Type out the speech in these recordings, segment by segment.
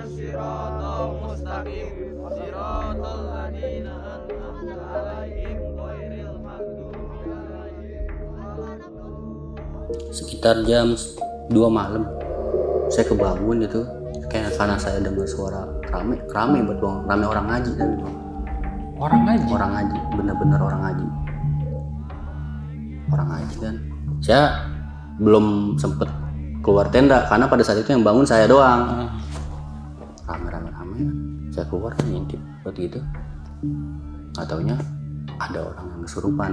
Shiratal mustaqim Shiratal ladzina an'amta 'alaihim ghairil maghdubi 'alaihim waladdallin. Sekitar jam 2 malam saya kebangun gitu, kayak karena saya dengar suara rame buat bang, rame orang ngaji tadi bang. Orang ngaji, bener-bener orang ngaji kan. Saya belum sempet keluar tenda karena pada saat itu yang bangun saya doang. Rame, saya keluar kan ngintip buat gitu, nggak taunya ada orang yang kesurupan.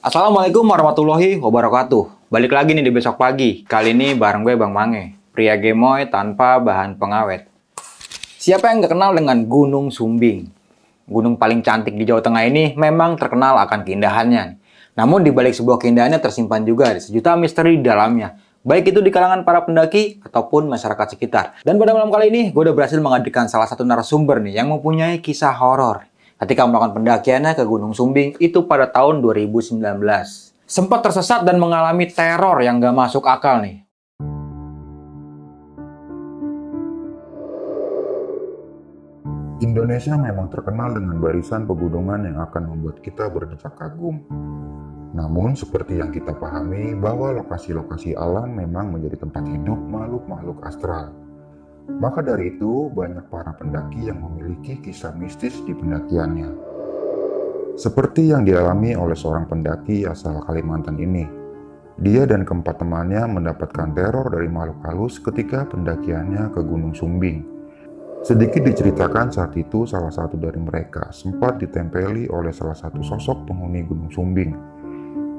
Assalamualaikum warahmatullahi wabarakatuh. Balik lagi nih di besok pagi. Kali ini bareng gue Bang Mange, pria gemoy tanpa bahan pengawet. Siapa yang gak kenal dengan Gunung Sumbing? Gunung paling cantik di Jawa Tengah ini memang terkenal akan keindahannya. Namun di balik sebuah keindahannya tersimpan juga sejuta misteri di dalamnya. Baik itu di kalangan para pendaki ataupun masyarakat sekitar. Dan pada malam kali ini gue udah berhasil menghadirkan salah satu narasumber nih yang mempunyai kisah horor ketika melakukan pendakiannya ke Gunung Sumbing itu pada tahun 2019. Sempat tersesat dan mengalami teror yang gak masuk akal nih. Indonesia memang terkenal dengan barisan pegunungan yang akan membuat kita berdecak kagum. Namun seperti yang kita pahami bahwa lokasi-lokasi alam memang menjadi tempat hidup makhluk-makhluk astral. Maka dari itu, banyak para pendaki yang memiliki kisah mistis di pendakiannya. Seperti yang dialami oleh seorang pendaki asal Kalimantan ini. Dia dan keempat temannya mendapatkan teror dari makhluk halus ketika pendakiannya ke Gunung Sumbing. Sedikit diceritakan saat itu salah satu dari mereka sempat ditempeli oleh salah satu sosok penghuni Gunung Sumbing.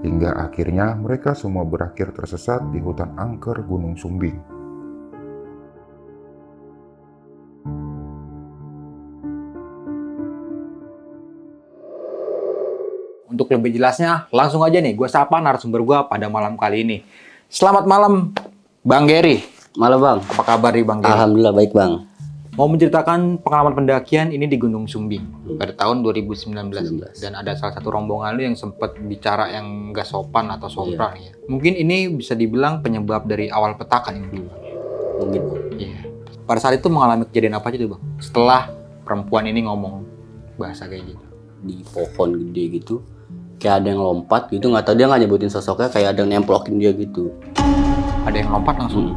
Hingga akhirnya mereka semua berakhir tersesat di hutan angker Gunung Sumbing. Untuk lebih jelasnya, langsung aja nih gue sapa narasumber gue pada malam kali ini. Selamat malam, Bang Gary. Malam bang. Apa kabar nih Bang Gary? Alhamdulillah baik bang. Mau menceritakan pengalaman pendakian ini di Gunung Sumbing pada tahun 2019. Dan ada salah satu rombongan lu yang sempat bicara yang gak sopan atau sompral ya. Mungkin ini bisa dibilang penyebab dari awal petakan ini. Mungkin. Iya. Pada saat itu mengalami kejadian apa aja tuh Bang? Setelah perempuan ini ngomong bahasa kayak gitu. Di pohon gede gitu, kayak ada yang lompat gitu, nggak tahu dia nggak nyebutin sosoknya, kayak ada yang nemplokin dia gitu. Ada yang lompat langsung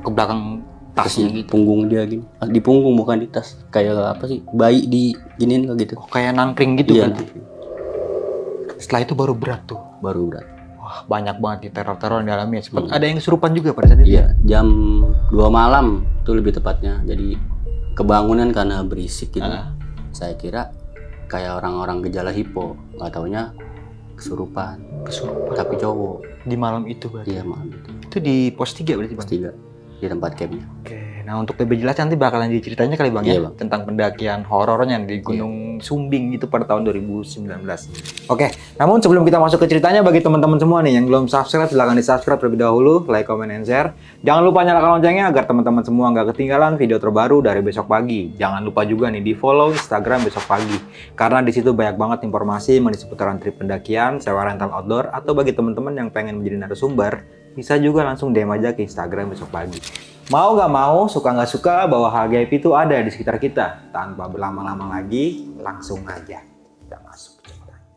ke belakang tasnya gitu. Punggung dia gitu, di punggung bukan di tas, kayak apa sih, bayi di giniin gitu. Oh, kayak nangkring gitu Iya. berarti. Setelah itu baru berat tuh. Baru berat. Wah, banyak banget nih teror-teror yang dialami. Sempat ada yang kesurupan juga pada saat itu. Iya, jam 2 malam itu lebih tepatnya. Jadi kebangunan karena berisik gitu. Saya kira kayak orang-orang gejala hipo, nggak taunya kesurupan. Tapi cowok. Di malam itu berarti. Iya malam itu. Itu di pos 3 berarti Bang? Pos 3 di tempat campnya. Oke, nah untuk lebih jelas nanti bakalan diceritanya kali Bang Iya, ya, Bang. tentang pendakian horornya di Gunung Sumbing itu pada tahun 2019. Oke, namun sebelum kita masuk ke ceritanya, bagi teman-teman semua nih yang belum subscribe, silahkan di-subscribe terlebih dahulu, like, comment, and share. Jangan lupa nyalakan loncengnya agar teman-teman semua nggak ketinggalan video terbaru dari Besok Pagi. Jangan lupa juga nih di-follow Instagram Besok Pagi, karena di situ banyak banget informasi mengenai seputaran trip pendakian, sewa rental outdoor, atau bagi teman-teman yang pengen menjadi narasumber, bisa juga langsung DM aja ke Instagram Besok Pagi. Mau nggak mau, suka nggak suka, bahwa hal gaib itu ada di sekitar kita. Tanpa berlama-lama lagi, langsung aja kita masuk ke ceritanya.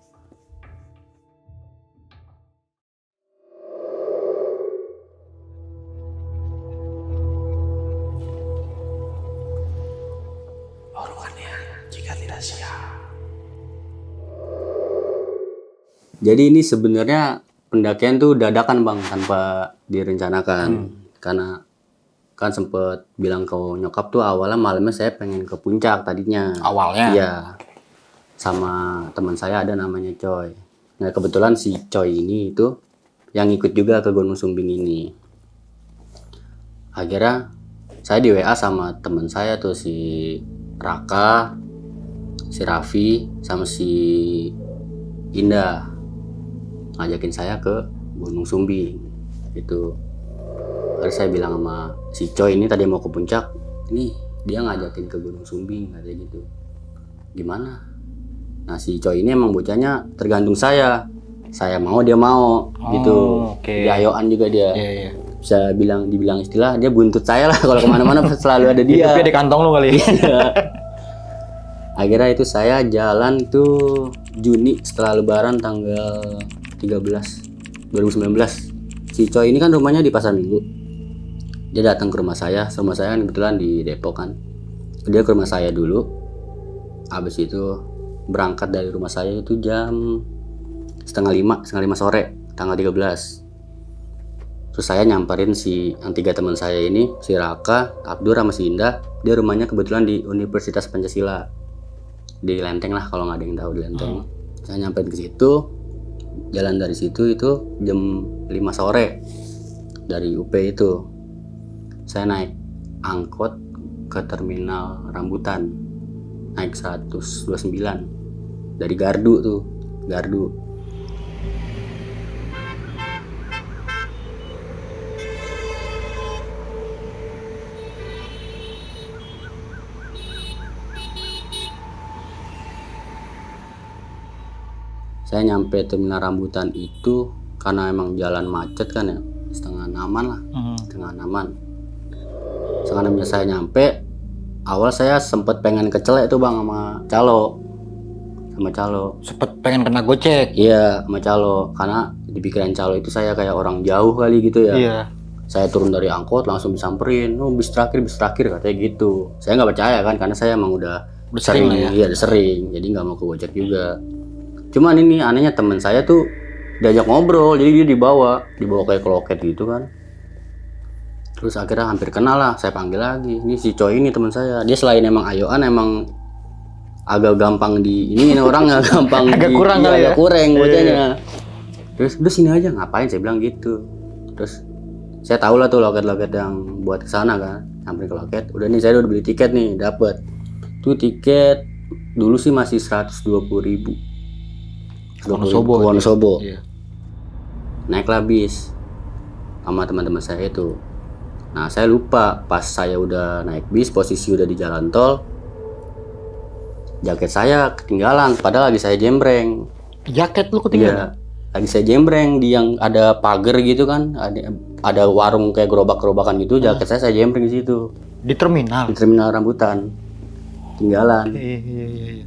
Oruannya jika tidak siap. Jadi ini sebenarnya pendakian tuh dadakan bang, tanpa direncanakan. Karena kan sempet bilang ke nyokap tuh awalnya malamnya saya pengen ke puncak tadinya. Awalnya? Iya. sama teman saya ada namanya Coy. Nah kebetulan si Coy ini itu yang ikut juga ke Gunung Sumbing ini. Akhirnya saya di WA sama teman saya tuh si Raka, si Raffi, sama si Indah ngajakin saya ke Gunung Sumbing gitu. Terus saya bilang sama si Coy ini tadi mau ke puncak, ini dia ngajakin ke Gunung Sumbing katanya gitu. Gimana? Nah si Coy ini emang bocahnya tergantung saya mau dia mau gitu. Oke. Diayoan juga dia. Iya. Bisa dibilang istilah dia buntut saya lah kalau kemana-mana selalu ada dia. Hidupnya di kantong lo kali. Akhirnya itu saya jalan tuh Juni setelah Lebaran tanggal 13 2019. Si Coy ini kan rumahnya di Pasar Minggu. Dia datang ke rumah saya kan kebetulan di Depok kan. Dia ke rumah saya dulu. Habis itu berangkat dari rumah saya itu jam setengah lima sore tanggal 13. Terus saya nyamperin si yang 3 teman saya ini, si Raka, Abdur sama si Indah. Dia rumahnya kebetulan di Universitas Pancasila di Lenteng lah, kalau nggak ada yang tahu di Lenteng. Saya nyamperin ke situ, jalan dari situ itu jam 5 sore dari UP itu. Saya naik angkot ke terminal Rambutan, naik 129 dari Gardu tuh, Gardu. Saya nyampe terminal Rambutan itu karena emang jalan macet kan ya, setengah enaman lah, setengah enaman saya nyampe. Awal saya sempet pengen kecelek tuh bang sama Calo. Sempet pengen kena gocek. Iya sama Calo, karena di pikiran Calo itu saya kayak orang jauh kali gitu ya. Iya. Saya turun dari angkot langsung disamperin, bis terakhir katanya gitu. Saya nggak percaya kan, karena saya emang udah sering lah ya. Iya udah sering, jadi nggak mau ke gocek juga. Cuman ini anehnya teman saya tuh diajak ngobrol, jadi dia dibawa kayak ke loket gitu kan. Terus akhirnya hampir kenal lah, saya panggil lagi. Ini si Coy ini teman saya, dia selain emang ayoan emang agak gampang ini orang nggak gampang agak kurang kali ya. Agak kurang bocahnya. Terus udah sini aja ngapain, saya bilang gitu. Terus saya tahu lah tuh loket-loket yang buat kesana kan, sampai ke loket. Udah nih saya udah beli tiket nih, dapet. Tuh tiket dulu sih masih 120.000. Wonosobo. Iya. Naiklah bis sama teman-teman saya itu. Nah saya lupa pas saya udah naik bis, posisi udah di jalan tol, jaket saya ketinggalan. Padahal lagi saya jembreng. Jaket lu ketinggalan? Iya, lagi saya jembreng di yang ada pagar gitu kan, ada warung kayak gerobak-gerobakan gitu. Jaket saya jembreng di situ. Di terminal? Di terminal Rambutan. Tinggalan. Iya.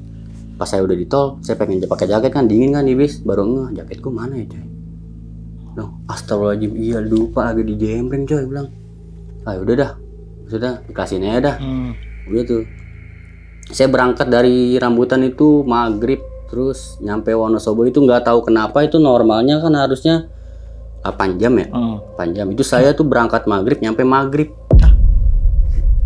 Pas saya udah di tol, saya pengen pakai jaket kan, dingin kan di bis, baru ngeh jaketku mana ya coy. No, astagfirullahaladzim, iya lupa lagi di jembreng coy, bilang. Udah dah, sudah dikasihin aja dah. Udah tuh. Saya berangkat dari Rambutan itu maghrib, terus nyampe Wonosobo itu nggak tahu kenapa itu normalnya kan harusnya 8 jam ya. 8 jam. Itu saya tuh berangkat maghrib, nyampe maghrib.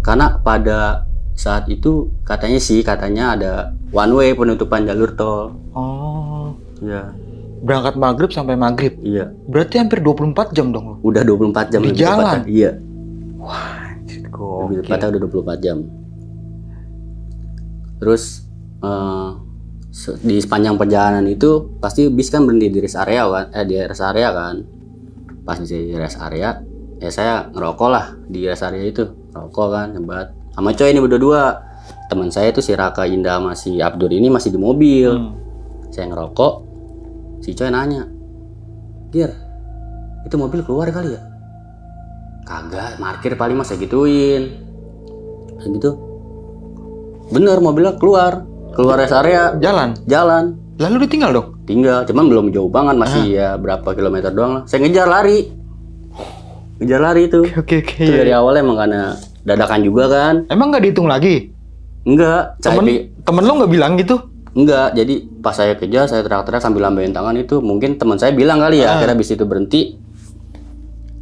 Karena pada saat itu katanya ada one way penutupan jalur tol. Oh. Iya. Berangkat maghrib sampai maghrib. Iya. Berarti hampir 24 jam dong lo. Udah 24 jam di jalan. Iya. Wah, lebih tepatnya udah 24 jam. Terus di sepanjang perjalanan itu pasti bis kan berhenti di rest area kan. Pas di rest area, ya saya ngerokok lah di rest area itu. Rokok kan, nyebat. Sama Coy ini berdua. Teman saya itu si Raka, Indah sama si Abdur ini masih di mobil. Saya ngerokok. Si Coy nanya, "Gir, itu mobil keluar kali ya?" "Kagak, parkir paling mas," saya gituin. Kayak gitu. Bener, mobilnya keluar rest area. Jalan. Lalu ditinggal dong? Tinggal, cuman belum jauh banget, masih ya berapa kilometer doang lah. Saya ngejar lari itu. Oke. Itu dari awal emang karena dadakan juga kan. Emang nggak dihitung lagi? Enggak. Temen lo nggak bilang gitu? Enggak, jadi pas saya kejar, saya teriak-teriak sambil lambain tangan itu. Mungkin teman saya bilang kali ya, akhirnya bis itu berhenti.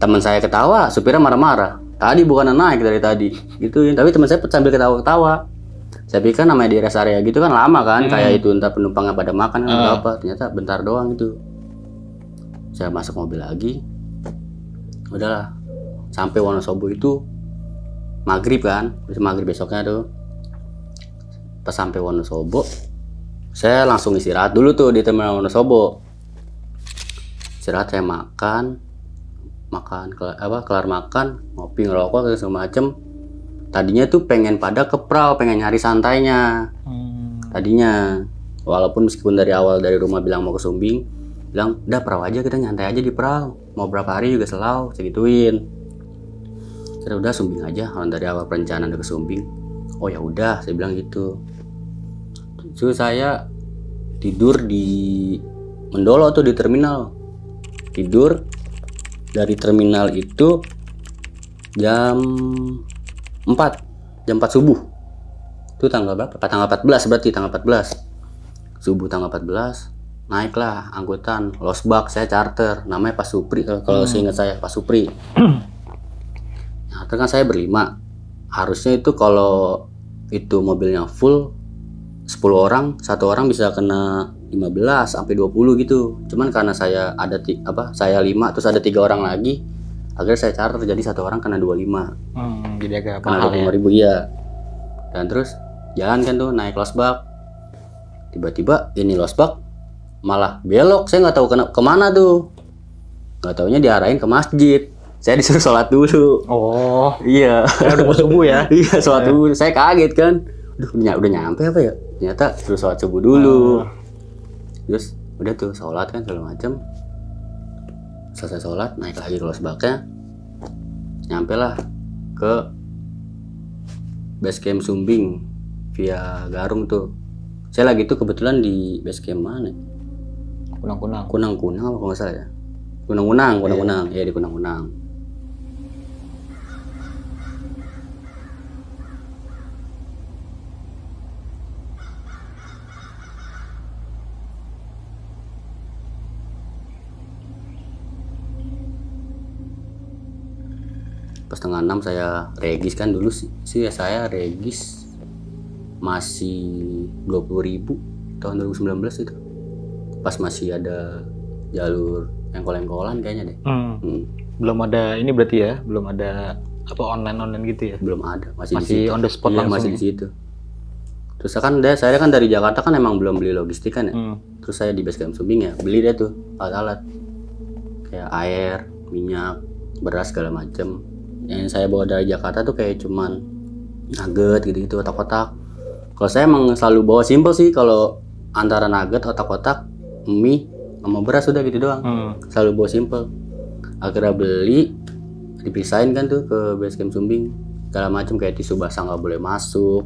Teman saya ketawa, supirnya marah-marah. Tadi bukan naik dari tadi, gitu. Tapi teman saya sambil ketawa-ketawa. Saya pikir kan namanya di rest area gitu kan lama kan, kayak itu entah penumpangnya pada makan kan atau apa, ternyata bentar doang gitu. Saya masuk mobil lagi, udahlah sampai Wonosobo itu maghrib kan, maghrib besoknya tuh. Pas sampai Wonosobo, saya langsung istirahat dulu tuh di terminal Wonosobo. Istirahat, saya makan kelar makan, ngopi, ngerokok segala macem. Tadinya tuh pengen pada ke Prau, pengen nyari santainya. Tadinya, walaupun meskipun dari awal dari rumah bilang mau ke Sumbing, bilang udah Prau aja, kita nyantai aja di Prau. Mau berapa hari juga selau, segituin. Saya udah Sumbing aja, kalau dari awal perencanaan ke Sumbing. Oh ya udah, saya bilang gitu. Terus saya tidur di Mendolo tuh di terminal. Tidur dari terminal itu jam 4 subuh. Itu tanggal berapa? Tanggal 14 berarti, tanggal 14. Subuh tanggal 14, naiklah angkutan Losbak, saya charter, namanya Pak Supri kalau seingat saya, Pak Supri. Charter kan saya berlima. Harusnya itu kalau itu mobilnya full 10 orang, satu orang bisa kena 15 sampai 20 gitu. Cuman karena saya ada saya 5 terus ada 3 orang lagi, akhirnya saya charter jadi satu orang kena 25. Jadi agak Kena mahal ya. 25.000 iya. Dan terus jalan kan tuh naik Losbak. Tiba-tiba ini Losbak malah belok, saya nggak tahu kemana tuh. Nggak taunya diarahin ke masjid. Saya disuruh sholat dulu. Oh, Iya. ya udah mau subuh ya. Iya, sholat dulu. Saya kaget kan. Udah nyampe apa ya? Ternyata terus sholat subuh dulu. Terus udah tuh sholat kan segala macam. Selesai sholat, naik lagi ke Losbaknya. Nyampe lah ke base camp Sumbing via Garung tuh. Saya lagi tuh kebetulan di base camp mana? Kunang-kunang. Kunang-kunang apa kalau nggak salah ya? Kunang-kunang. Ya di Kunang-kunang. Pas setengah 6 saya regis kan dulu sih ya, saya regis masih 20.000 tahun 2019 itu. Pas masih ada jalur engkol-engkolan kayaknya deh. Belum ada ini berarti ya, belum ada apa online gitu ya? Belum ada, masih di Masih situ. on the spot Iya, langsung masih ya? di situ. Terus saya kan dari Jakarta kan emang belum beli logistik kan ya. Terus saya di base camp Sumbing ya beli deh tuh alat-alat kayak air, minyak, beras segala macem. Yang saya bawa dari Jakarta tuh kayak cuman nugget gitu-gitu, otak-otak. Kalau saya emang selalu bawa simple sih, kalau antara nugget, otak-otak, mie, sama beras udah gitu doang. Selalu bawa simple. Akhirnya beli, dipisahin kan tuh ke base camp Sumbing. Segala macam kayak tisu basah nggak boleh masuk,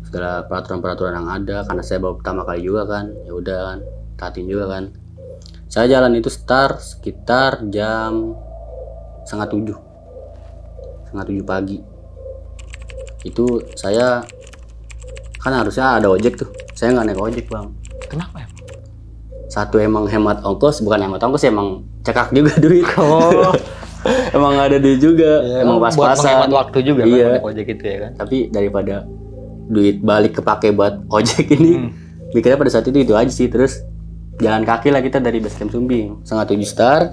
segala peraturan-peraturan yang ada. Karena saya bawa pertama kali juga kan, ya udah kan, taatin juga kan. Saya jalan itu start sekitar jam 6:30. 6:30 pagi. Itu saya kan harusnya ada ojek tuh, saya nggak naik ojek bang. Kenapa ya? Satu emang hemat ongkos, bukan hemat ongkos, emang cekak juga duit. Oh, Emang nggak ada duit juga, emang buat pas-pasan. menghemat waktu juga Iya. kan naik ojek gitu ya kan. Tapi daripada duit balik kepake buat ojek ini, mikirnya pada saat itu aja sih. Terus jalan kaki lah kita dari base camp Sumbing, 6:30 start.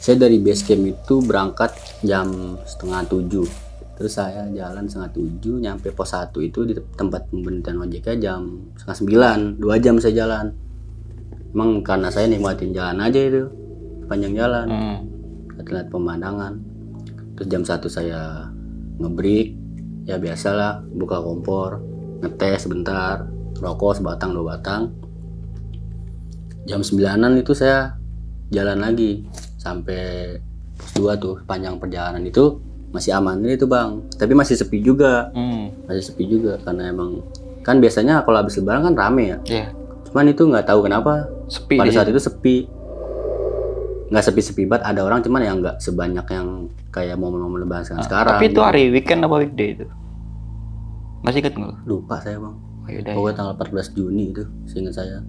Saya dari base camp itu berangkat jam 6:30. Terus saya jalan 6:30 nyampe pos 1 itu di tempat pemberhentian ojeknya jam 8:30. 2 jam saya jalan. Emang karena saya nikmatin jalan aja itu, panjang jalan, lihat pemandangan. Terus jam 1 saya ngebreak, ya biasalah, buka kompor, ngetes sebentar, rokok sebatang 2 batang. Jam 9-an itu saya jalan lagi sampai pos 2 tuh. Panjang perjalanan itu masih aman itu bang, tapi masih sepi juga. Masih sepi juga karena emang kan biasanya kalau habis lebaran kan rame ya. Iya. Cuman itu nggak tahu kenapa Sepi pada di saat situ. itu sepi. Nggak sepi-sepi banget, ada orang cuman yang nggak sebanyak yang kayak momen-momen lebaran sekarang. Tapi itu hari weekend apa weekday itu? Masih inget nggak? Lupa saya bang. Oh, yaudah, Pokoknya tanggal 14 Juni itu seingat saya.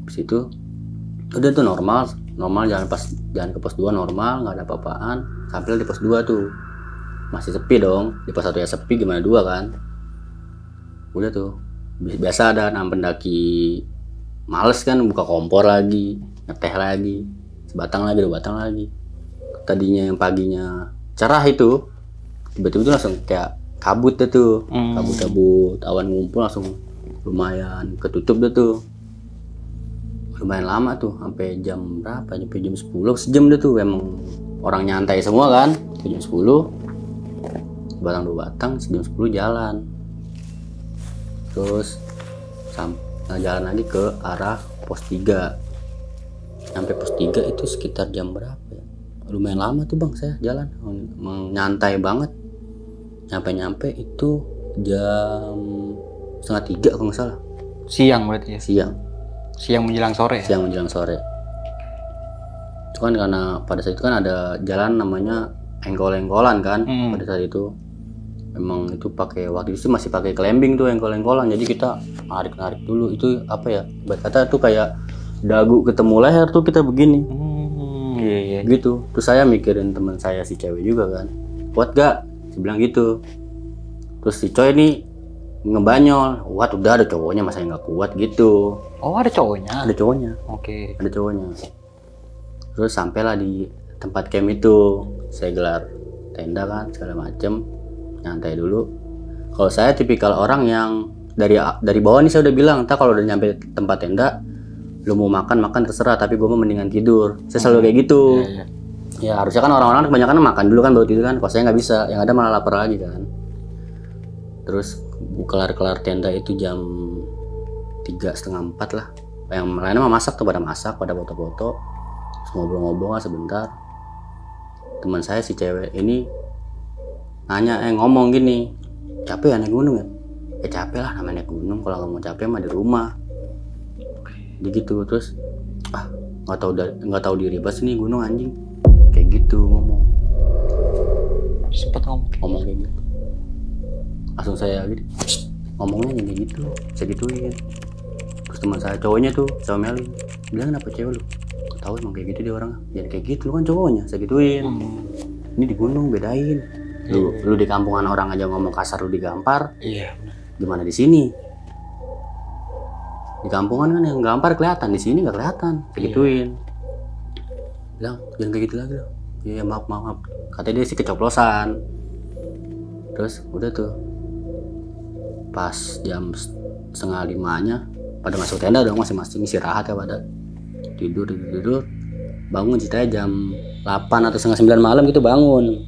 Habis itu Udah tuh normal jalan ke pos 2 normal, nggak ada apa-apaan. Sampai di pos 2 tuh masih sepi dong. Di pos 1 ya sepi, gimana 2 kan. Udah tuh biasa ada pendaki males kan, buka kompor lagi, ngeteh lagi, sebatang lagi, 2 batang lagi. Tadinya yang paginya cerah itu tiba-tiba tuh langsung kayak kabut deh tuh. Kabut awan ngumpul langsung lumayan ketutup deh tuh. Lumayan lama tuh, sampai jam berapa? Sampai jam 10, sejam deh tuh. Emang orang nyantai semua kan. Jam 10 batang 2 batang, jam 10 jalan. Terus jalan lagi ke arah pos 3. Sampai pos 3 itu sekitar jam berapa ya? Lumayan lama tuh bang saya jalan, nyantai banget. Nyampe itu jam 2:30 kalau nggak salah. Siang berarti ya? Siang menjelang sore. Siang menjelang sore. Itu kan karena pada saat itu kan ada jalan namanya engkol-engkolan kan. Pada saat itu memang itu pakai, waktu itu masih pakai climbing tuh engkol-engkolan. Jadi kita narik dulu. Itu apa ya? Kata tuh kayak dagu ketemu leher tuh kita begini. Iya. Gitu. Terus saya mikirin teman saya si cewek juga kan. Kuat gak? Saya bilang gitu. Terus si coy ini ngebanyol, "Wah, udah ada cowoknya, masa nggak kuat gitu." Oh, ada cowoknya? Ada cowoknya. Oke. Ada cowoknya. Terus sampailah di tempat camp itu, saya gelar tenda kan segala macem, nyantai dulu. Kalau saya tipikal orang yang dari bawah nih saya udah bilang, "Tak kalau udah nyampe tempat tenda, lu mau makan terserah, tapi gue mau mendingan tidur." Saya selalu kayak gitu. Iya. Ya harusnya kan orang-orang kebanyakan makan dulu kan baru tidur kan. Kalau saya nggak bisa, yang ada malah lapar lagi kan. Terus kelar tenda itu jam 3:30, 4 lah. Yang lainnya mah masak, pada foto-foto, terus ngobrol-ngobrol lah sebentar. Teman saya si cewek ini nanya, ngomong gini, "Capek ya naik gunung ya?" "Ya capek lah, namanya naik gunung, kalau nggak mau capek mah di rumah." Jadi gitu. Terus nggak tahu diri pas ini gunung anjing, kayak gitu ngomong. Sempet Ngomong kayak gitu. Langsung saya gitu, ngomongnya kayak gitu, saya gituin. Terus teman saya cowoknya tuh sama Meli bilang, "Kenapa cewek lu?" "Tahu emang kayak gitu dia orang." "Jangan kayak gitu, lu kan cowoknya." Saya gituin. Ini di gunung bedain. Lu di kampungan orang aja ngomong kasar lu digampar. Iya. Gimana di sini? Di kampungan kan yang gampar kelihatan, di sini nggak kelihatan. Saya gituin. Bilang, "Jangan kayak gitu lagi loh." "Iya maaf." Katanya dia sih kecoplosan. Terus udah tuh pas jam 4:30-nya pada masuk tenda dong, masing-masing istirahat ya, pada tidur. Bangun ceritanya jam 8 atau 8:30 malam gitu bangun.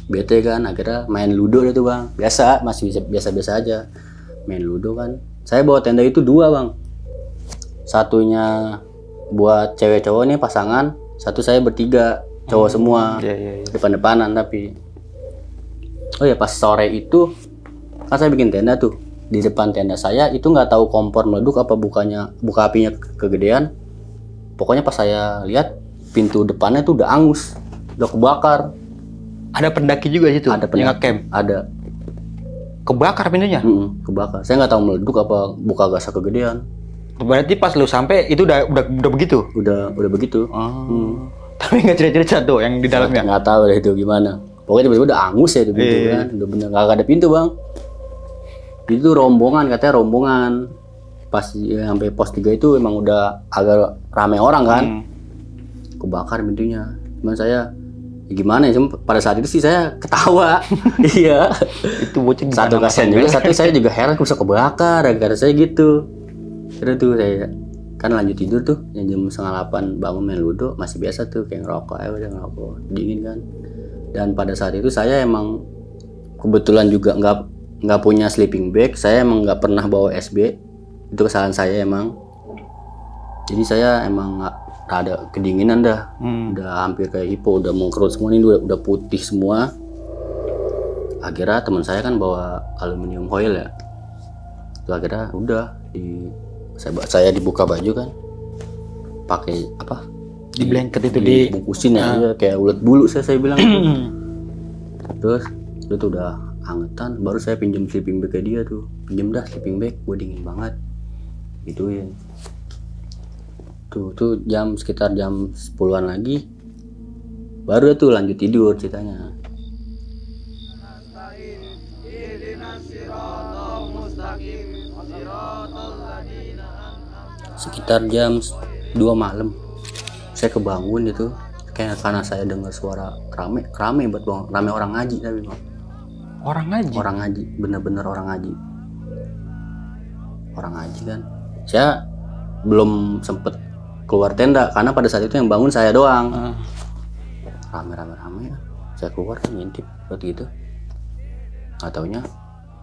Bete kan, akhirnya main ludo deh tuh bang. Masih biasa aja main ludo kan. Saya bawa tenda itu 2 bang. Satunya buat cewek cowok nih pasangan, satu saya bertiga cowok semua. Iya. Depan-depanan tapi. Oh ya, pas sore itu kan saya bikin tenda tuh. Di depan tenda saya itu nggak tahu kompor meleduk apa buka apinya kegedean. Pokoknya pas saya lihat pintu depannya tuh udah angus, udah kebakar. Ada pendaki juga situ? Ada pendaki. Yang nge-camp? Ada. Kebakar pintunya? Kebakar. Saya nggak tahu meleduk apa buka gas kegedean. Berarti pas lu sampai itu udah begitu? Udah begitu. Tapi nggak cerita-cerita tuh yang di dalamnya? Nggak tahu deh itu gimana. Pokoknya tiba-tiba udah angus ya itu pintu kan. Udah bener nggak ada pintu bang. Itu rombongan, katanya rombongan. Pas sampai pos 3 itu emang udah agak rame orang kan. Kebakar pintunya. Cuman saya gimana ya, pada saat itu sih saya ketawa. Iya. Itu bocah Satu kasihan juga, satu saya juga heran kok bisa kebakar gara-gara saya gitu. Terus tuh saya kan lanjut tidur tuh, jam 7:30 bangun main ludo, masih biasa tuh kayak ngerokok, udah ngerokok dingin kan. Dan pada saat itu saya emang kebetulan juga nggak punya sleeping bag, saya emang nggak pernah bawa SB, itu kesalahan saya emang. Jadi saya emang ada kedinginan dah, udah hampir kayak hipo, udah mengkerut semua, ini udah putih semua. Akhirnya teman saya kan bawa aluminium foil ya, itu akhirnya udah saya dibuka baju kan, pakai apa? Di blanket itu dibungkusin ya, kayak ulet bulu saya bilang. Terus itu udah angetan, baru saya pinjam sleeping bag ke dia tuh, pinjam dah sleeping bag, gue dingin banget, gituin. Tuh sekitar jam 10-an lagi baru tuh lanjut tidur ceritanya. Sekitar jam 2 malam saya kebangun itu kayak karena saya dengar suara rame buat bang, rame orang ngaji tapi bang. Orang ngaji, bener-bener orang ngaji kan. Saya belum sempet keluar tenda karena pada saat itu yang bangun saya doang. Rame. Saya keluar ngintip buat gitu. Nggak taunya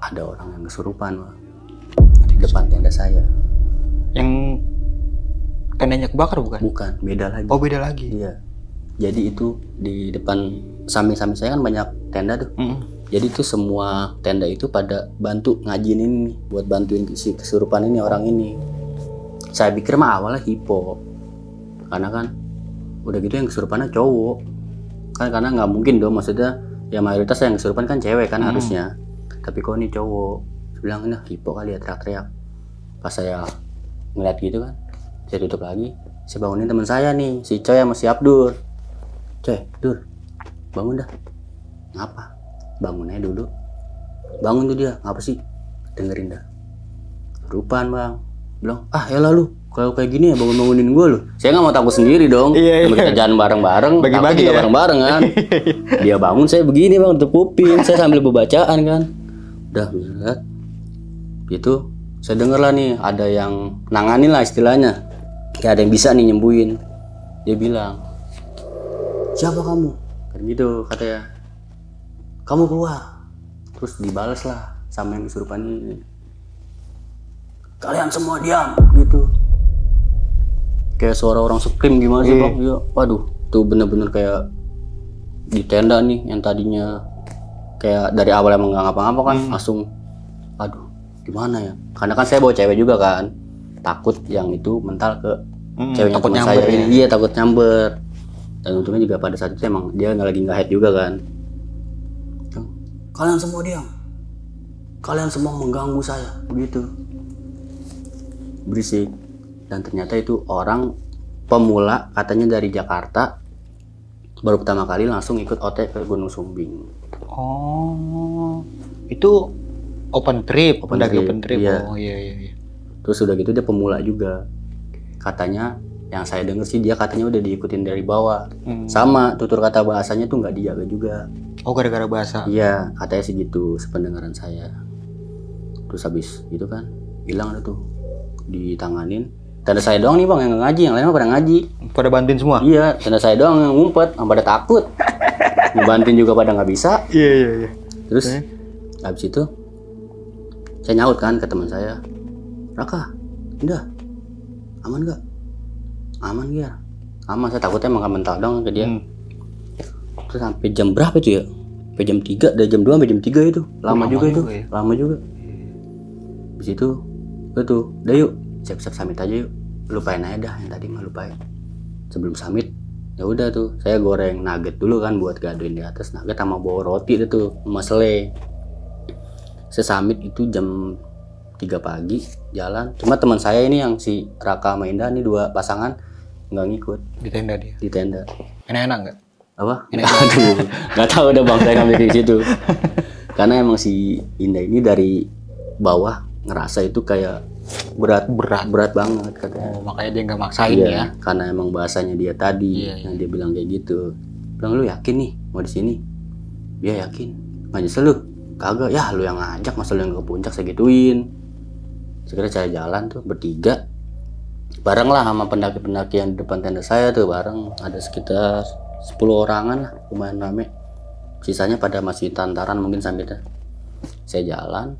ada orang yang kesurupan bang. Di depan tenda saya. Yang tendanya kebakar bukan? Bukan, beda lagi. Oh beda lagi. Iya. Jadi itu di depan samping saya kan banyak tenda tuh. Jadi itu semua tenda itu pada bantu ngajiin ini buat bantuin si kesurupan ini orang ini. Saya pikir mah awalnya hipo. Karena kan udah gitu yang kesurupannya cowok. Kan karena nggak mungkin dong, maksudnya ya mayoritas yang kesurupan kan cewek kan harusnya. Tapi kok ini cowok. Saya bilang nah hipo kali ya, teriak-teriak. Pas saya ngeliat gitu kan, saya tutup lagi. Saya bangunin teman saya nih, si Coy sama si Abdur. Coy, Dur, bangun dah. Ngapa? Bangun aja dulu. Bangun tuh dia, ngapa sih? Dengerin dah. Rupaan bang. Bilang, ya lalu kalau kayak gini ya bangunin gue loh. Saya nggak mau takut sendiri dong. Iya. Kita jalan bareng-bareng, Bagi-bagi ya? bareng-bareng kan. Dia bangun, saya begini bang, tutup kuping. Saya sambil bacaan kan. Udah lihat. Gitu, saya denger lah nih ada yang nanganin lah istilahnya. Kayak ada yang bisa nih nyembuhin. Dia bilang, siapa kamu? Kan gitu katanya. Kamu keluar. Terus dibales lah sama yang kesurupan ini. Kalian semua diam gitu. Kayak suara orang scream gimana sih bang? Ya, waduh, tuh bener-bener kayak di tenda nih yang tadinya kayak dari awal emang nggak ngapa-ngapa kan, langsung, aduh, gimana ya? Karena kan saya bawa cewek juga kan, takut yang itu mental ke ceweknya takut teman nyamber saya. ya? Iya takut nyamber. Dan untungnya juga pada saat itu emang dia lagi nggak head juga kan. Kalian semua diam. Kalian semua mengganggu saya, begitu. Berisik. Dan ternyata itu orang pemula katanya dari Jakarta, baru pertama kali langsung ikut OT ke Gunung Sumbing. Oh, itu open trip. Iya. Oh iya. Terus udah gitu dia pemula juga. Katanya yang saya dengar sih dia katanya udah diikutin dari bawah. Sama tutur kata bahasanya tuh nggak dijaga juga. Oh gara-gara bahasa. Iya, katanya sih gitu sependengaran saya. Terus habis itu kan hilang ada tuh, ditanganin. Tanda saya doang nih bang yang ngaji, yang lain mah pada ngaji. Pada bantuin semua? Iya, tanda saya doang yang ngumpet, yang pada takut. Ngebantuin juga pada nggak bisa. Iya. Terus habis itu saya nyaut kan ke teman saya, Raka, udah aman gak? Aman ya, aman. Saya takutnya emang mental dong ke dia. Terus sampai jam berapa itu ya? Sampai jam 3, dari jam 2 sampai jam 3 itu. Lama juga itu. Ya? Lama juga. Habis itu tuh, udah yuk, siap-siap summit aja yuk. Lupain aja dah yang tadi mah, lupain. Sebelum summit, ya udah tuh, saya goreng nugget dulu kan buat gadoin di atas. Nugget sama bawa roti itu sama selai. Saya summit itu jam 3 pagi jalan. Cuma teman saya ini yang si Raka sama Indah nih, dua pasangan nggak ngikut. Di tenda dia. Di tenda. Enak nggak? Apa? Aduh, nggak tahu udah bang, saya ngambil di situ. Karena emang si Indah ini dari bawah ngerasa itu kayak berat banget katanya. Oh, makanya dia nggak maksain ya. Karena emang bahasanya dia tadi yang dia bilang kayak gitu. Bilang, lu yakin nih mau di sini? Dia yakin. Nggak nyesel lu? Kagak. Ya lu yang ngajak, masa lu yang ke puncak, saya gituin. Segera saya jalan tuh bertiga. Bareng lah sama pendaki-pendaki yang di depan tenda saya tuh, bareng. Ada sekitar 10 orangan lah, lumayan rame. Sisanya pada masih tantaran mungkin sampai dah. Saya jalan.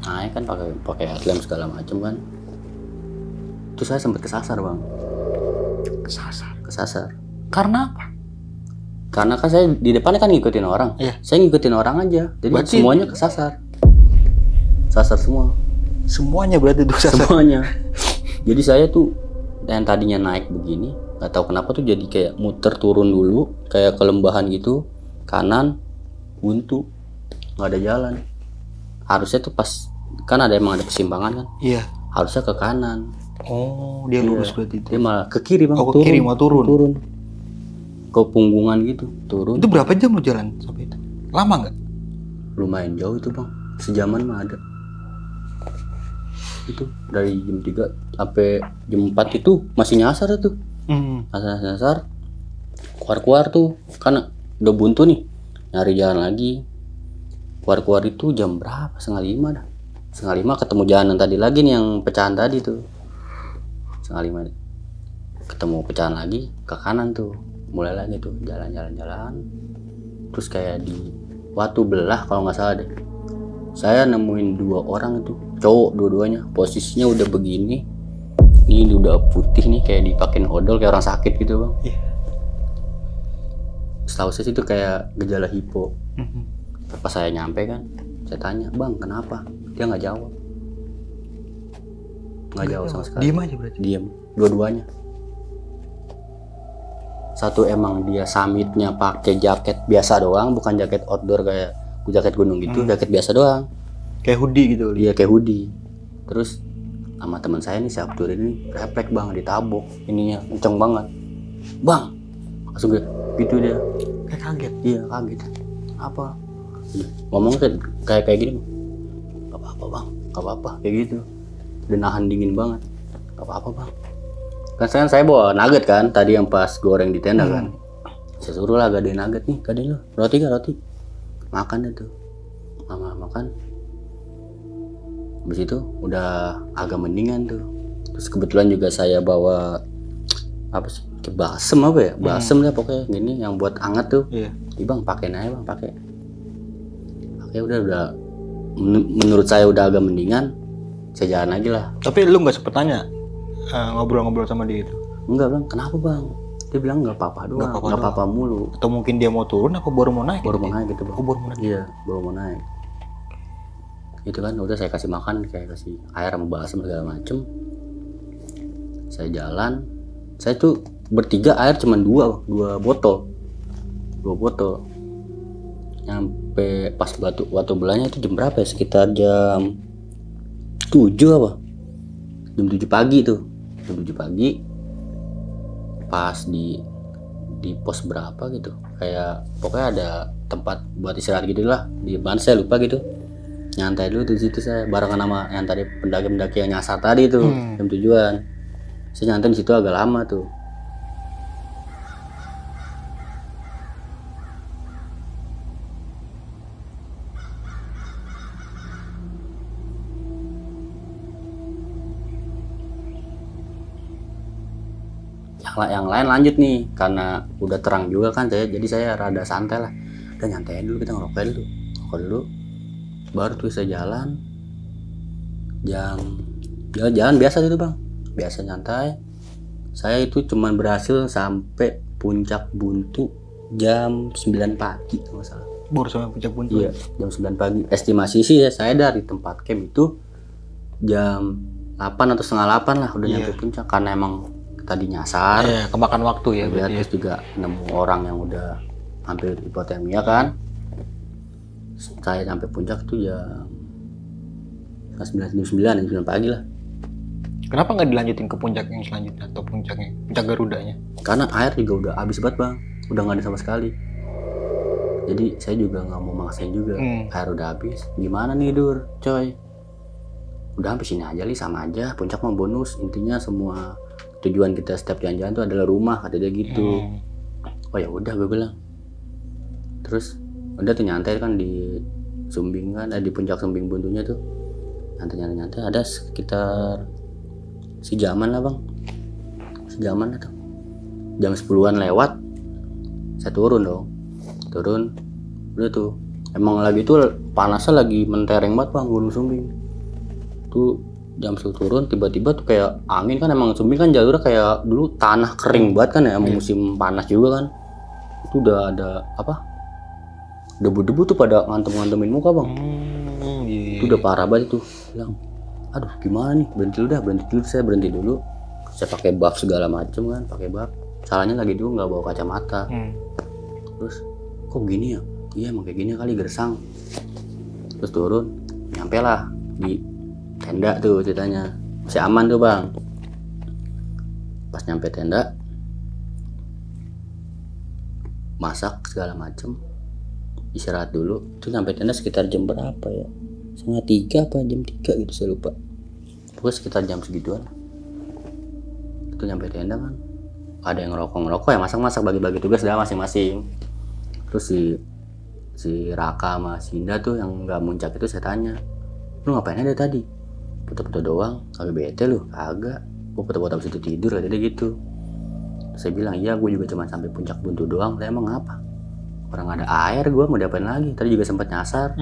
Naik kan pakai helm segala macam kan. Terus saya sempat kesasar bang. Kesasar. Karena apa? Karena kan saya di depannya kan ngikutin orang. Iya. Saya ngikutin orang aja. Jadi Berarti semuanya kesasar. Sasar semua. Semuanya berarti itu kesasar. Semuanya. Jadi saya tuh yang tadinya naik begini, nggak tahu kenapa tuh jadi kayak muter turun dulu, kayak kelembahan gitu. kanan buntu, nggak ada jalan. Harusnya tuh pas kan emang ada persimpangan kan, Iya. harusnya ke kanan. Oh, dia lurus berarti itu. Dia malah ke kiri bang. Oh, ke kiri, mau turun. Ke punggungan gitu, turun. Itu berapa jam lu jalan sampai itu? Lama nggak? Lumayan jauh itu bang, sejaman mah ada. Itu dari jam 3 sampai jam 4 itu masih nyasar tuh. Nyasar. Keluar tuh, karena udah buntu nih. Nyari jalan lagi. Keluar itu jam berapa? 4:30 dah. 4:30 ketemu jalan tadi lagi nih yang pecahan tadi tuh. 4:30 ketemu pecahan lagi ke kanan tuh. Mulai lagi tuh jalan. Terus kayak di Watu Belah kalau nggak salah deh. Saya nemuin 2 orang itu, cowok dua-duanya. Posisinya udah begini. Ini udah putih nih kayak dipakein odol kayak orang sakit gitu bang. Iya. Setahu saya sih itu kayak gejala hipo. Pas saya nyampe kan, saya tanya, bang kenapa? Dia nggak jawab. Nggak jawab sama sekali. Diem aja berarti. Diem, dua-duanya. Satu emang dia summitnya pakai jaket biasa doang, bukan jaket outdoor kayak jaket gunung gitu, jaket biasa doang. Kayak hoodie gitu. Dia kayak hoodie. Terus sama teman saya nih, si Abdur ini refleks bang, ditabok ininya kenceng banget. Bang, langsung gitu dia. Kayak kaget. Iya kaget. Apa? Ngomongnya kayak gini. Gak apa-apa bang, gak apa-apa kayak gitu. Udah nahan dingin banget. Gak apa-apa bang. Kan saya bawa nugget kan, tadi yang pas goreng di tenda kan. Saya suruh lah gadein nugget nih, gadein lo. Roti. Makan deh tuh. Mama makan. Habis itu udah agak mendingan tuh. Terus kebetulan juga saya bawa apa sih? Balsem apa ya? Balsem lah pokoknya gini yang buat anget tuh. Iya. Bang pakein aja bang, pakai. Udah menurut saya udah agak mendingan. Saya jalan aja lah. Tapi lu nggak sempet tanya ngobrol-ngobrol sama dia itu? Enggak bang, kenapa bang? Dia bilang nggak apa-apa doang, nggak apa-apa mulu. Atau mungkin dia mau turun apa baru mau naik? Baru mau naik gitu bang. Oh, baru mau naik. Iya, baru mau naik. Itu kan udah saya kasih makan, kayak kasih air sama balsam segala macem. Saya jalan, saya tuh bertiga air cuma 2 botol. 2 botol. Nyampe pas Watu Belahnya itu jam berapa ya? Sekitar jam 7 apa? Jam 7 pagi tuh. Jam 7 pagi. Pas di pos berapa gitu. Kayak pokoknya ada tempat buat istirahat gitu lah. Di mana saya lupa gitu. Nyantai dulu di situ saya barengan sama yang tadi pendaki-pendaki yang nyasar tadi tuh. Jam 7-an. Saya nyantai di situ agak lama tuh. Yang lain lanjut nih karena udah terang juga kan jadi saya rada santai lah. Udah nyantai dulu, kita ngerokok dulu. Baru tuh saya jalan biasa gitu bang, biasa nyantai. Saya itu cuman berhasil sampai puncak Buntu jam 9 pagi kalau nggak salah. Baru sampai puncak Buntu. Iya, jam 9 pagi. Estimasi sih ya, saya dari tempat camp itu jam 8 atau setengah 8 lah udah nyampe puncak karena emang tadi nyasar. Iya, kemakan waktu ya berarti. Terus juga nemu orang yang udah hampir hipotermia kan. Saya sampai puncak tuh jam 9 pagi lah. Kenapa nggak dilanjutin ke puncak yang selanjutnya atau puncak Garudanya? Karena air juga udah habis banget bang, udah nggak ada sama sekali. Jadi saya juga nggak mau maksain juga. Air udah habis, gimana nih Dur, coy? Udah sampai sini aja sama aja. Puncak mah bonus, intinya semua tujuan kita setiap jalan-jalan tuh adalah rumah, kata dia gitu. Oh ya udah gue bilang. Terus udah tuh nyantai kan di Sumbing kan, di puncak Sumbing Buntunya tuh nyantai ada sekitar sejaman lah bang, sejaman lah tuh. Jam 10-an lewat saya turun udah tuh emang lagi tuh panasnya lagi mentereng banget bang, Gunung Sumbing tuh. Jam 10 turun tiba-tiba tuh kayak angin kan, emang Sumbing kan jalurnya kayak dulu tanah kering banget kan ya, musim panas juga kan. Itu udah ada apa debu-debu tuh pada ngantem-ngantemin muka bang. Itu udah parah banget tuh. Bilang, aduh gimana nih, berhenti dulu. Saya berhenti dulu, saya pakai buff segala macem kan, pakai buff. Salahnya lagi dulu nggak bawa kacamata. Terus kok gini ya, iya emang kayak gini kali gersang. Terus turun, nyampe lah di tenda tuh ceritanya, masih aman tuh bang. Pas nyampe tenda, masak segala macem, istirahat dulu. Itu nyampe tenda sekitar jam berapa ya, 2:30 apa jam 3 gitu saya lupa, pokoknya sekitar jam segituan. Itu nyampe tenda kan, ada yang ngerokok ya, masak-masak, bagi-bagi tugas dah masing-masing. Terus si Raka sama si Indah tuh yang nggak muncak itu saya tanya, lu ngapain aja tadi? Foto-foto doang, kagak bete lu? Kagak, gua foto-foto abis itu tidur, kata dia gitu. Terus saya bilang, iya gue juga cuma sampai puncak Buntu doang. Lah emang apa? Orang ada air, gue mau diapain lagi? Tadi juga sempat nyasar.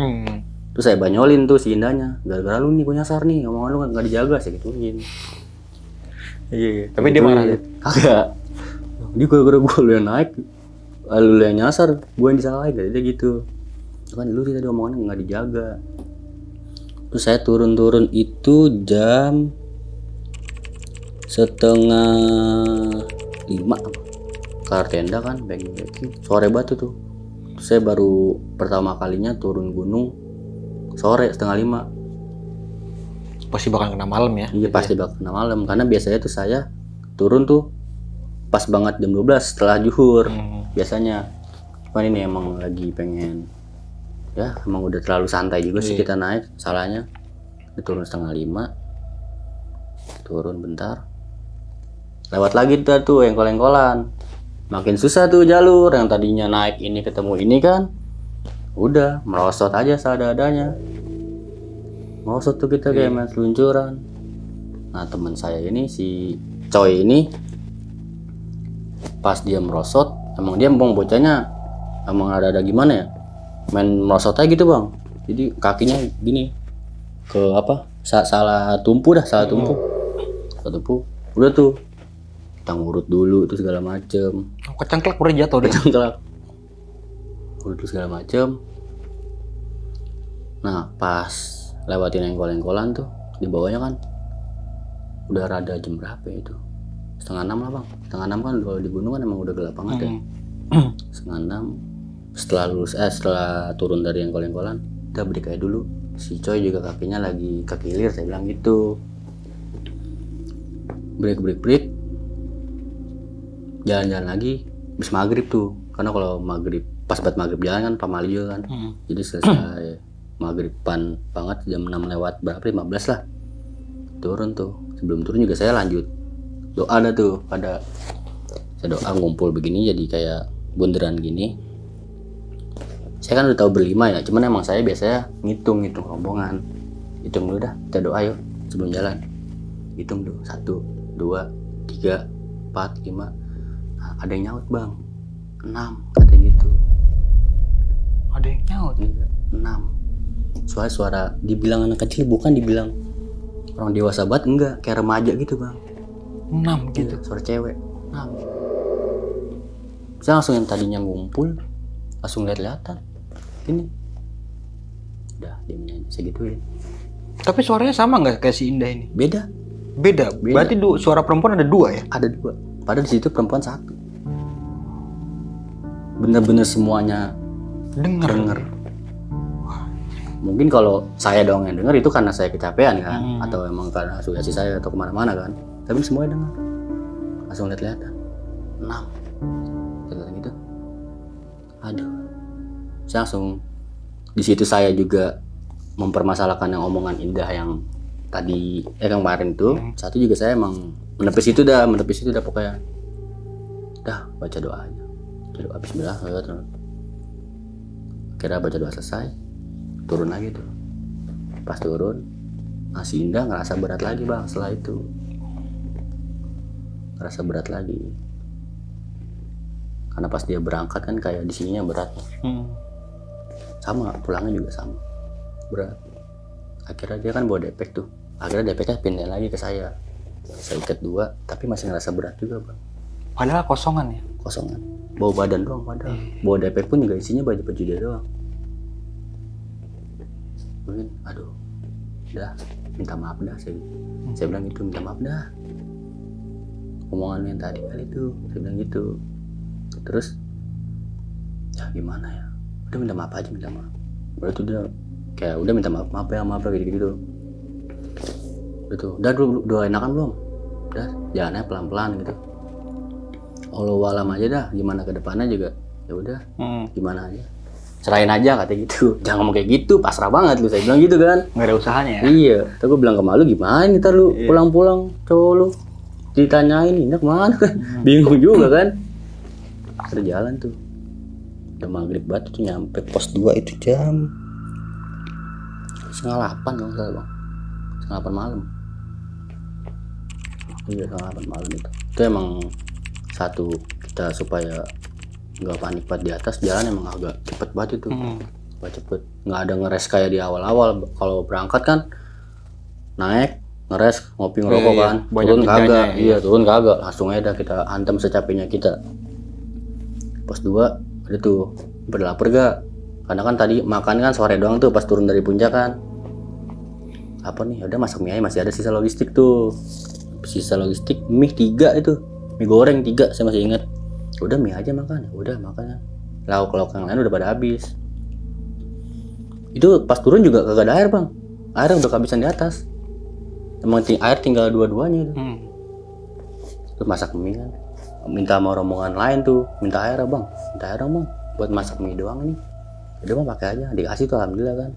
Terus saya banyolin tuh si Indahnya, gara-gara lu nih gue nyasar nih, omongan lu nggak dijaga, saya gituin. Iya. Tapi dia marah. Kagak. Dia gara-gara gue lu yang naik, lu yang nyasar, gue yang disalahin, kata dia gitu. Kan lu tadi omongannya nggak dijaga. Terus saya turun itu jam 4:30 kelar tenda kan, backing sore batu tuh. Terus saya baru pertama kalinya turun gunung sore 4:30. Pasti bakal kena malam ya. Iya pasti bakal kena malam, karena biasanya tuh saya turun tuh pas banget jam 12 setelah zuhur biasanya. Cuman ini emang lagi pengen, ya emang udah terlalu santai juga sih kita naik, salahnya turun 4:30, turun bentar, lewat lagi tuh engkol-engkolan, makin susah tuh jalur. Yang tadinya naik ini ketemu ini kan udah merosot aja seadanya, merosot tuh kita kayak main seluncuran. Nah teman saya ini si Coy ini pas dia merosot, emang dia bocahnya emang ada gimana ya, main merosot aja gitu bang. Jadi kakinya gini ke apa, salah tumpu, udah tuh kita ngurut dulu tuh segala macem. Kecengklak udah jatuh deh. Kecengklak urut segala macem. Nah pas lewatin engkol-engkolan tuh di bawahnya kan udah rada jam berapa ya itu, 5:30 lah bang. 5:30 kan kalau di gunung kan emang udah gelap banget ya. 5:30 setelah turun dari engkol-engkolan kita break aja dulu. Si Coy juga kakinya lagi kekilir, saya bilang gitu. Break, jalan-jalan lagi habis maghrib tuh, karena kalau maghrib pas buat maghrib jalan kan pamali juga kan. Jadi selesai maghriban banget jam 6 lewat berapa, 15 lah turun tuh. Sebelum turun juga saya lanjut doa ada tuh, saya doa ngumpul begini jadi kayak bunderan gini. Saya kan udah tahu berlima ya, cuman emang saya biasanya ngitung rombongan, hitung dulu dah, kita doa yuk sebelum jalan, hitung dulu 1, 2, 3, 4, 5. Nah, ada yang nyaut bang, 6 katanya gitu. Ada yang nyaut? Iya, 6. Suara dibilang anak kecil, bukan dibilang orang dewasa banget, enggak, kayak remaja gitu bang. 6 gitu? Iya, suara cewek, 6. Saya langsung yang tadinya ngumpul langsung lihat-lihatan gini, udah diamnya segituin. Tapi suaranya sama nggak kayak si Indah ini? Beda. Berarti suara perempuan ada 2 ya? Ada 2. Padahal di situ perempuan 1. Bener-bener semuanya denger. Mungkin kalau saya doang yang denger itu karena saya kecapean kan, atau emang karena asosiasi saya atau kemana-mana kan. Tapi semuanya denger. Langsung lihat-lihatan. 6. Gitu. Aduh. Saya langsung di situ saya juga mempermasalahkan yang omongan Indah yang tadi kemarin tuh. Satu juga saya emang menepis itu dah pokoknya. Dah baca doa aja. Doa bismillah. Kira baca doa selesai, turun lagi tuh. Pas turun, si Indah ngerasa berat lagi bang. Setelah itu ngerasa berat lagi, karena pas dia berangkat kan kayak di sininya berat. Sama pulangnya juga sama berat. Akhirnya dia kan bawa depek tuh, akhirnya depeknya pindah lagi ke saya ikat 2, tapi masih ngerasa berat juga bang. Padahal kosongan ya? Kosongan, bawa badan doang padahal. Bawa depek pun juga isinya baju dia doang. Mungkin aduh udah minta maaf dah saya bilang gitu, minta maaf dah omongan yang tadi kali itu, saya bilang gitu. Terus ya gimana ya, udah minta maaf aja, minta maaf. Udah tuh dia kayak udah minta maaf, maaf ya gitu udah dulu, udah enakan belum, udah jalannya pelan-pelan gitu, Allah alam aja dah, gimana ke depannya juga ya udah gimana aja, serahin aja katanya gitu. Jangan ngomong kayak gitu, pasrah banget lu, saya bilang gitu kan. Nggak ada usahanya ya? Iya, terus gue bilang ke malu gimana ntar lu pulang-pulang cowok lu ditanyain ini kemana kan, bingung juga kan. Akhirnya jalan tuh, udah maghrib banget tuh, nyampe pos 2 itu jam 7:30 kalau nggak salah bang, 7:30 malam. Iya 7:30 malam itu emang satu kita supaya nggak panik banget di atas jalan, emang agak cepet banget itu. Nggak cepet, nggak ada ngeres kayak di awal-awal. Kalau berangkat kan naik ngeres ngopi ngerokok kan, turun kagak. Iya turun kagak, langsung aja kita hantam secapeknya kita. Pos 2 ada tuh, pada lapar gak? Karena kan tadi makan kan sore doang tuh pas turun dari puncak kan. Apa nih, udah masak mie aja, masih ada sisa logistik tuh. Sisa logistik mie 3 itu, mie goreng 3 saya masih ingat. Udah mie aja makan, udah makan. Lauk-lauk yang lain udah pada habis. Itu pas turun juga kagak ada air bang, air udah kehabisan di atas. Emang air tinggal dua-duanya itu. Terus masak mie kan, minta sama rombongan lain tuh, minta air bang, minta air bang buat masak mie doang nih. Udah bang pakai aja, dikasih tuh alhamdulillah kan.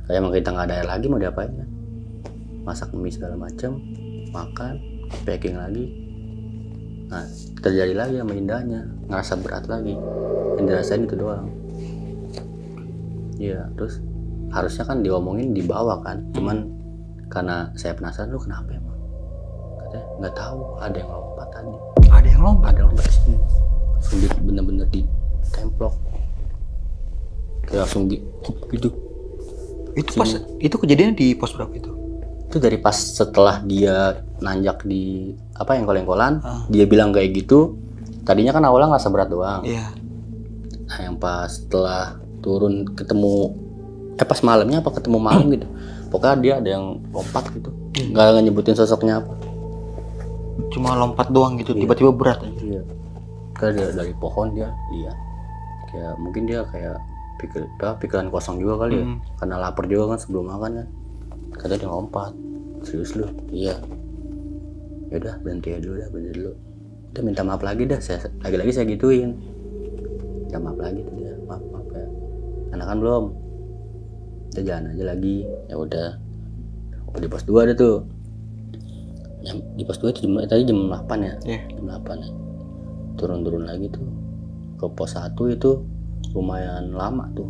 Kayak emang kita nggak ada air lagi mau diapain kan. Masak mie segala macam, makan, packing lagi. Nah terjadi lagi sama indahnya, ngerasa berat lagi. Yang dirasain itu doang. Iya, terus harusnya kan diomongin di bawah kan, cuman karena saya penasaran, lu kenapa emang? Katanya nggak tahu, ada yang lompat tadi. Ada yang lompat? Ada yang lompat di sini. Langsung bener-bener di templok. Kayak langsung di gitu. Itu pas itu kejadian di pos berapa itu? Itu dari pas setelah dia nanjak di apa yang koleng-kolan, dia bilang kayak gitu. Tadinya kan awalnya nggak seberat doang. Iya. Nah yang pas setelah turun ketemu, pas malamnya apa ketemu malam gitu, pokoknya dia ada yang lompat gitu, nggak nyebutin sosoknya apa, cuma lompat doang gitu. Tiba-tiba berat aja. Iya, karena dia dari pohon dia lihat, kayak mungkin dia kayak pikiran kosong juga kali ya, karena lapar juga kan sebelum makan kan, katanya dia lompat. Serius lu? Iya. Yaudah berhenti dulu, udah minta maaf lagi dah, saya lagi-lagi saya gituin, minta maaf lagi tuh dia, maaf ya, enakan belum, udah jalan aja lagi. Ya udah di pos 2 ada tuh, yang di pos 2 itu tadi jam 8 ya. Jam 8 ya, turun lagi tuh ke pos 1 itu lumayan lama tuh,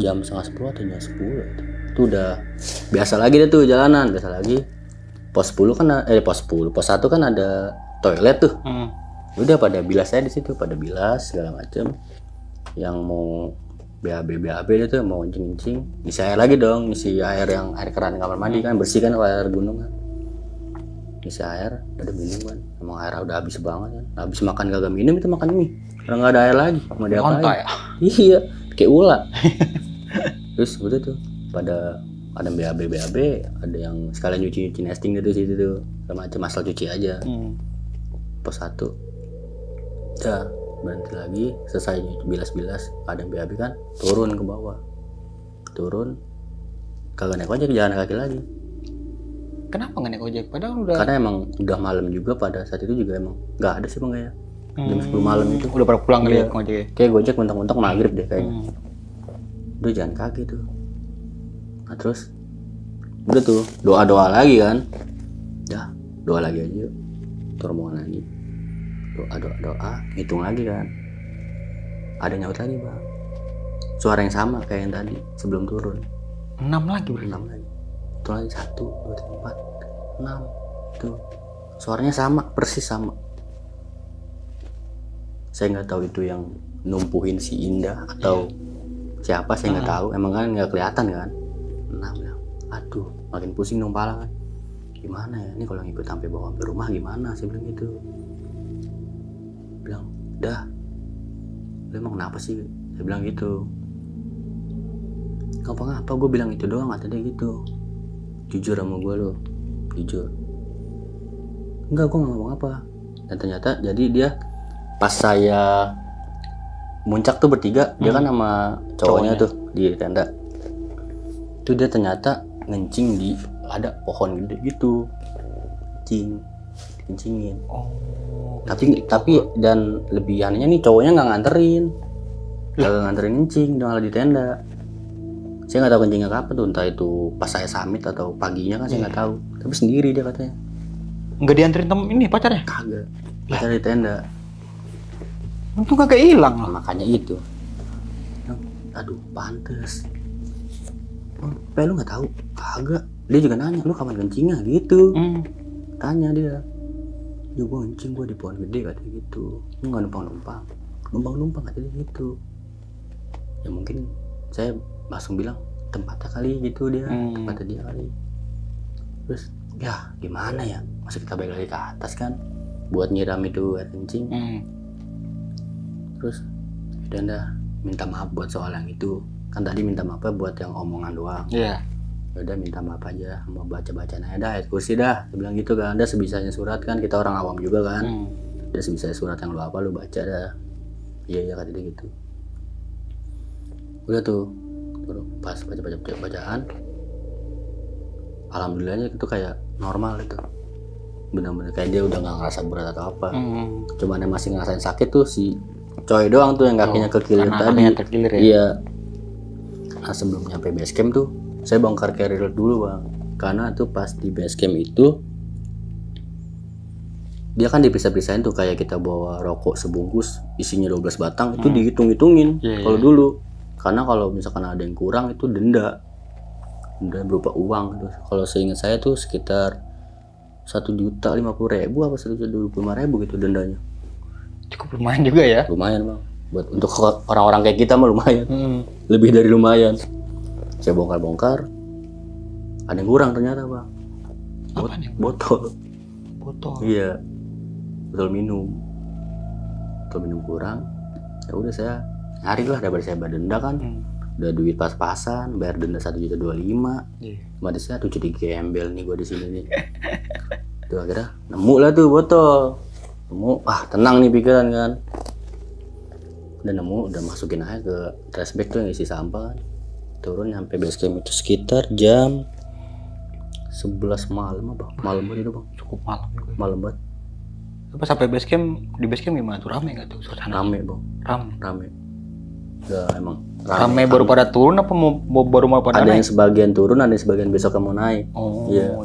jam 9:30 atau jam 10 itu udah biasa lagi deh tuh jalanan, biasa lagi. Pos 10 kan pos 1 kan ada toilet tuh. Udah pada bilas saya di situ, pada bilas segala macem. Yang mau BAB itu mau kencing, isi air lagi dong, isi air yang air keran kamar mandi kan, bersih kan kalau air gunung kan. Isi air, udah minum kan, emang air udah habis banget kan. Habis makan kagak minum, itu makan mie, karena nggak ada air lagi, mau diapain? Ya? Iya, kayak ular. Terus udah tuh pada ada BAB, ada yang sekalian nyuci nesting gitu situ tuh, sama macam asal cuci aja. Pos 1 udah berhenti lagi, selesai bilas ada yang BAB kan, turun ke bawah, kagak naik ojek, jalan kaki lagi. Kenapa nggak naik ojek? Padahal udah. Karena emang udah malam juga, pada saat itu juga emang nggak ada sih bang ya, jam 10 malam itu udah pada pulang kali ya ojek. Kayak gojek mentok-mentok maghrib deh kayaknya. Udah jalan kaki tuh. Nah terus udah tuh doa lagi kan, dah doa lagi aja, rombongan lagi, doa hitung lagi kan. Ada nyaut lagi bang, suara yang sama kayak yang tadi sebelum turun. 6 lagi berarti. 6 lagi, itu lagi 1, 2, 3, 4, 6 tuh, suaranya sama, persis sama. Saya nggak tahu itu yang numpuhin si Indah atau siapa, saya nggak tahu, emang kan nggak kelihatan kan. 6 ya, aduh makin pusing dong pala kan, gimana ya ini kalau ngikut sampai bawa sampai rumah gimana, saya bilang gitu. Bilang dah, lu emang kenapa sih, saya bilang gitu. Ngapa gue bilang itu doang, kata dia gitu. Jujur sama gue lo, jujur. Enggak, gue nggak ngomong apa. Dan ternyata jadi dia pas saya muncak tuh bertiga, dia kan sama cowoknya tuh di tenda. Itu dia ternyata ngencing di ada pohon gede gitu, kencingin. Tapi dan lebih anehnya nih cowoknya nggak nganterin kencing, udah malah di tenda. Saya nggak tahu kencingnya kapan tuh, entah itu pas saya summit atau paginya kan saya nggak tahu. Tapi sendiri dia katanya. Nggak dianterin temen ini pacarnya? Kagak, pacar di tenda. Untung kagak hilang lah. Makanya itu. Aduh, pantes. Lu nggak tahu? Kagak. Dia juga nanya, lu kapan kencingnya gitu. Tanya dia. Ya gue kencing gue di pohon gede katanya gitu. Lu nggak numpang katanya gitu. Ya mungkin saya langsung bilang tempatnya kali gitu dia, tempatnya dia kali. Terus ya gimana ya? Masa kita balik lagi ke atas kan buat nyiram itu air kencing. Terus udah minta maaf buat soal yang itu. Kan tadi minta maafnya buat yang omongan doang. Iya. Udah minta maaf aja, mau baca-bacaan aja dah, ayat kursi dah. Dia bilang gitu kan, ada sebisanya surat kan, kita orang awam juga kan. Ada sebisanya surat yang lu apa lu baca dah. Iya kata dia gitu. Udah tuh pas bacaan, alhamdulillahnya itu kayak normal itu. Benar-benar kayak dia udah nggak ngerasa berat atau apa. Cuman yang masih ngerasain sakit tuh si coy doang tuh yang kakinya kekilir tadi. Terkilir ya? Iya. Nah sebelum nyampe base camp tuh saya bongkar carrier dulu bang, karena tuh pas di base camp itu dia kan dipisah-pisahin tuh, kayak kita bawa rokok sebungkus isinya 12 batang itu dihitung-hitungin kalau dulu, karena kalau misalkan ada yang kurang itu denda berupa uang gitu. Kalau seingat saya tuh sekitar 1.050.000 apa 1.025.000 gitu dendanya. Cukup lumayan juga ya? Lumayan bang, buat untuk orang-orang kayak kita mah lumayan, lebih dari lumayan. Saya bongkar, ada yang kurang ternyata bang. Botol. Iya, botol minum kurang. Ya udah saya nyari lah, daripada saya bayar denda kan. Udah duit pas-pasan, bayar denda 1.025.000. Mati saya tuh jadi gembel nih gua di sini nih. Tuh akhirnya nemu lah tuh botol. Tenang nih pikiran kan. Udah masukin aja ke trash bag tuh yang isi sampah kan. Turun sampai base camp itu sekitar jam 11 malam apa? Malam banget itu bang. Cukup malam juga. Malam banget. Pas sampai base camp, di base camp gimana tuh, rame nggak tuh suasana? Rame bang. Rame. Udah emang. Rame baru pada turun apa baru mau pada ada naik? Yang sebagian turun, ada yang sebagian besok mau naik. Iya.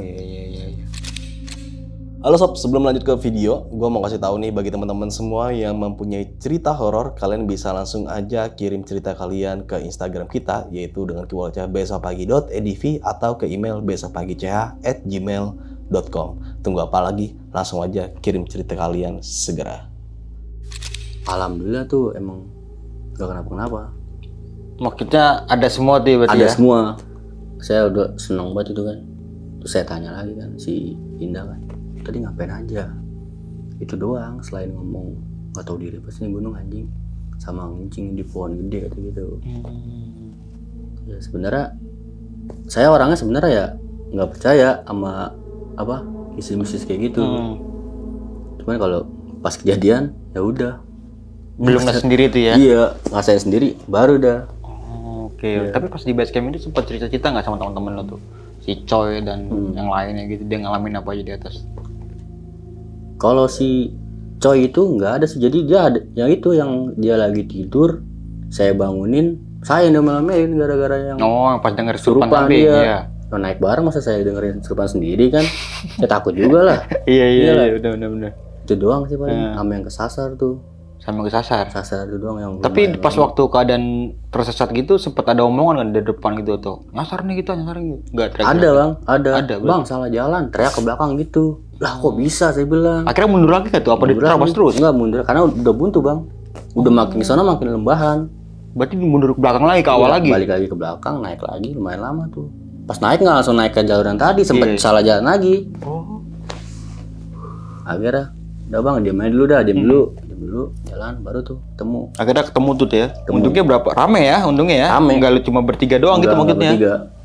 Halo sob, sebelum lanjut ke video, gue mau kasih tahu nih bagi teman-teman semua yang mempunyai cerita horor, kalian bisa langsung aja kirim cerita kalian ke Instagram kita, yaitu dengan keywordnya besokpagi.edv atau ke email besokpagi.ch@gmail.com. Tunggu apa lagi? Langsung aja kirim cerita kalian segera. Alhamdulillah tuh emang gak kenapa-kenapa. Maksudnya ada semua tuh berarti ada ya? semua. Saya udah seneng banget itu kan. Terus saya tanya lagi kan si Indah kan, tadi ngapain aja? Itu doang, selain ngomong gak tahu diri pas ini gunung anjing sama ngencing di pohon gede kata gitu. Ya sebenarnya saya orangnya sebenarnya ya nggak percaya sama apa misi-misi kayak gitu. Cuman kalau pas kejadian ya udah. Belum nggak sendiri tuh ya? Iya, ngerasain sendiri baru dah. Oke. Tapi pas di base camp itu sempat cerita-cerita nggak sama teman-teman lo tuh? Si Coy dan yang lainnya gitu, dia ngalamin apa aja di atas? Kalau si Coy itu nggak ada sih, jadi dia ada yang itu yang dia lagi tidur, saya bangunin, saya yang malam-malamin gara-gara yang pas denger surupan dia. Iya. Naik bareng masa saya dengerin surupan sendiri kan, saya takut juga lah. Iya, benar. Itu doang sih paling, sama yang kesasar tuh. Sama kesasar itu doang yang. Tapi pas waktu keadaan tersesat gitu sempet ada omongan kan di depan gitu tuh, nyasar nih kita. Nggak teriak? Ada bang, ada bang, berarti. salah jalan, teriak ke belakang gitu. Lah kok bisa saya bilang. Akhirnya mundur lagi kan tuh, apa diterabas terus? Enggak mundur, karena udah buntu bang. Udah makin kesana makin lembahan. Berarti mundur ke belakang lagi, ke awal lagi? Balik lagi ke belakang, naik lagi, lumayan lama tuh. Pas naik nggak langsung naik ke jalur yang tadi, sempet salah jalan lagi. Akhirnya udah bang, diam aja dulu dah, diam dulu, jalan baru tuh ketemu. Akhirnya ketemu tuh ya. Untungnya berapa? Rame ya untungnya ya? Rame. Enggak lu cuma bertiga doang gitu maksudnya? Bertiga.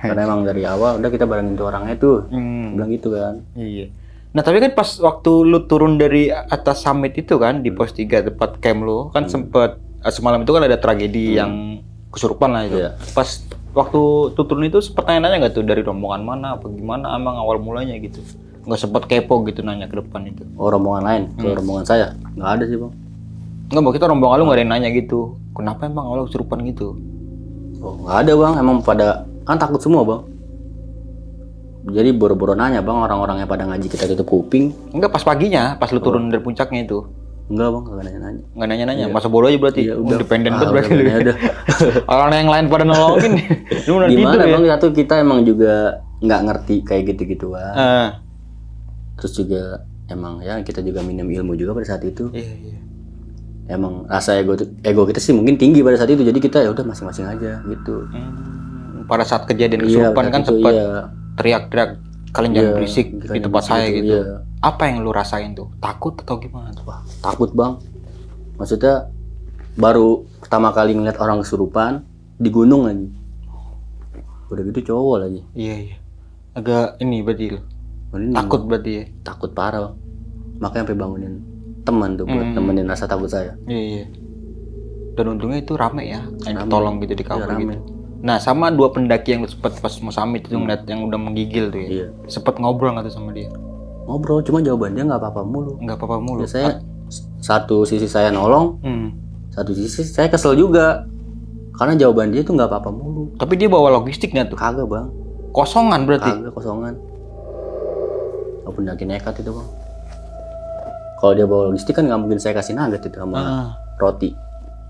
Karena emang dari awal udah kita barengin tuh orangnya tuh. Bilang gitu kan. Iya. Nah tapi kan pas waktu lu turun dari atas summit itu kan di pos 3 tempat camp lu kan sempet semalam itu kan ada tragedi yang kesurupan lah itu. Iya. Pas waktu turun itu sempet nanya nggak tuh dari rombongan mana apa gimana emang awal mulanya gitu? Nggak sempet kepo gitu nanya ke depan itu? Oh, rombongan lain, kalau rombongan saya nggak ada sih bang. Nggak, mau kita rombongan lu nggak ada yang nanya gitu. Kenapa emang awal kesurupan gitu? Oh, nggak ada bang, emang pada kan takut semua bang. Jadi boro-boro nanya bang, orang-orang yang pada ngaji kita tutup kuping. Enggak, pas paginya, pas lu turun dari puncaknya itu. Enggak bang, nggak nanya-nanya. Nggak nanya-nanya, masa bodoh aja berarti. Iya, udah. Independen Ah, banget berarti lu. udah. Orang yang lain pada nolongin. Lu udah tidur Gimana ya? bang, satu kita emang juga nggak ngerti kayak gitu-gituan. Terus juga emang ya kita juga minum ilmu juga pada saat itu. Iya. Emang rasa ego kita sih mungkin tinggi pada saat itu, jadi kita ya udah masing-masing aja gitu. Pada saat kejadian Iya, kesurupan pada kan saat itu, sempat iya. teriak-teriak, kalian jangan Iya, berisik kita di jangan tempat saya berisik, gitu. iya. Apa yang lu rasain tuh? Takut atau gimana tuh? Wah, takut bang. Maksudnya baru pertama kali ngeliat orang kesurupan di gunung lagi. Udah gitu cowok lagi. Iya. Agak ini berarti lu. Ini Takut berarti ya? takut parah bang. Makanya sampai bangunin teman tuh buat temenin rasa takut saya. Iya. Dan untungnya itu rame ya, yang tolong gitu di cover Iya, rame. gitu. Nah sama 2 pendaki yang lu sempet pas mau summit itu ngeliat yang udah menggigil tuh ya. Iya. Sempet ngobrol nggak tuh sama dia? Ngobrol, cuma jawabannya nggak apa-apa mulu. Nggak apa-apa mulu. Biasanya satu sisi saya nolong, Hmm. satu sisi saya kesel juga. Karena jawaban dia tuh nggak apa-apa mulu. Tapi dia bawa logistiknya tuh. Kagak bang, Kosongan berarti. kagak kosongan. Oh, pendaki nekat itu bang. Kalau dia bawa logistik kan nggak mungkin saya kasih nugget itu sama roti.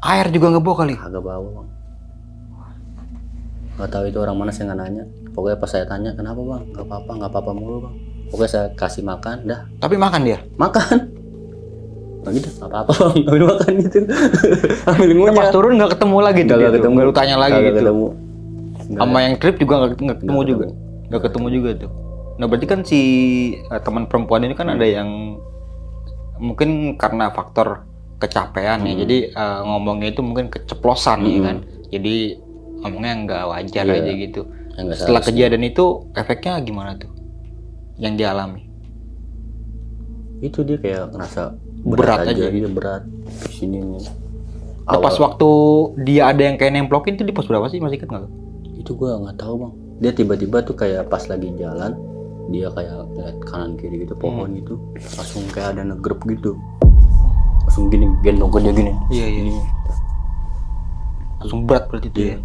Air juga nggak bawa kali. Kagak bawa bang. Gak tahu itu orang mana, saya nggak nanya. Pokoknya pas saya tanya kenapa bang, nggak apa-apa mulu bang. Pokoknya saya kasih makan, dah Tapi makan dia. makan. Nah gitu, nggak apa-apa bang, ambil makan gitu. Ambil Nah, ngunyah. pas turun nggak ketemu lagi tuh. Nggak dia tuh. ketemu. Nggak lu tanya lagi Kagak gitu. ketemu. Sama yang trip juga nggak ketemu juga. Nggak ketemu juga tuh. Nah berarti kan si teman perempuan ini kan ada yang mungkin karena faktor kecapean ya. Jadi ngomongnya itu mungkin keceplosan ya kan. Jadi ngomongnya nggak wajar aja gitu. Ya, nggak Setelah kejadian itu efeknya gimana tuh? Yang dialami? Itu dia kayak ngerasa Berat aja gitu, berat di sini nih. Nah, pas waktu dia ada yang kayak nemplokin tuh di pos berapa sih, masih inget nggak lo? Itu gua nggak tahu bang. Dia tiba-tiba tuh kayak pas lagi jalan, dia kayak lihat kanan kiri gitu pohon gitu, langsung kayak ada negrep gitu, langsung gini gendong ke dia gini. Iya. Langsung berat berarti itu ya.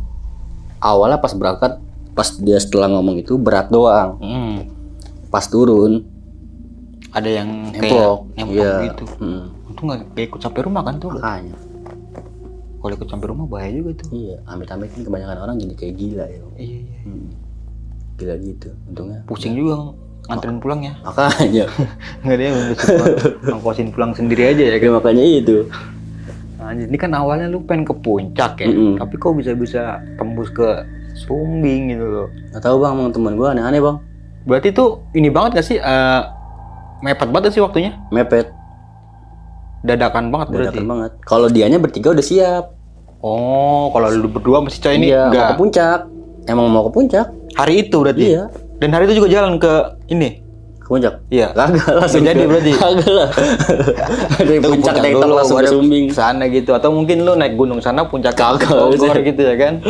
Awalnya pas berangkat, pas dia setelah ngomong itu berat doang. Pas turun Ada yang nempel, kayak nempel iya. gitu. Untung nggak ikut sampai rumah kan tuh. Makanya, Kalau ikut sampai rumah bahaya juga tuh. iya, amit-amit kan kebanyakan orang jadi kayak gila ya. Iya. Gila gitu, untungnya. Pusing juga nganterin pulang ya. Makanya, Nggak, dia udah suka ngongkosin pulang sendiri aja ya kan. makanya itu. Nah, ini kan awalnya lu pengen ke puncak ya. Tapi kok bisa-bisa tembus ke Sumbing gitu loh. Nggak tahu bang, emang teman gua aneh-aneh bang. Berarti tuh ini banget gak sih? Mepet banget sih waktunya. Mepet, Dadakan banget berarti. dadakan banget. Kalau dianya bertiga udah siap. Oh, kalau lu berdua masih coy ini Iya, mau enggak. ke puncak. Emang mau ke puncak? Hari itu berarti. Iya. Dan hari itu juga jalan ke ini. Ke puncak? Iya. Kagak langsung Nggak jadi berarti. Kagak lah. Dari Itu ke puncak naik dulu, langsung ke baru Sumbing. sana gitu, atau mungkin lu naik gunung sana puncak Kagak. Bogor gitu ya kan.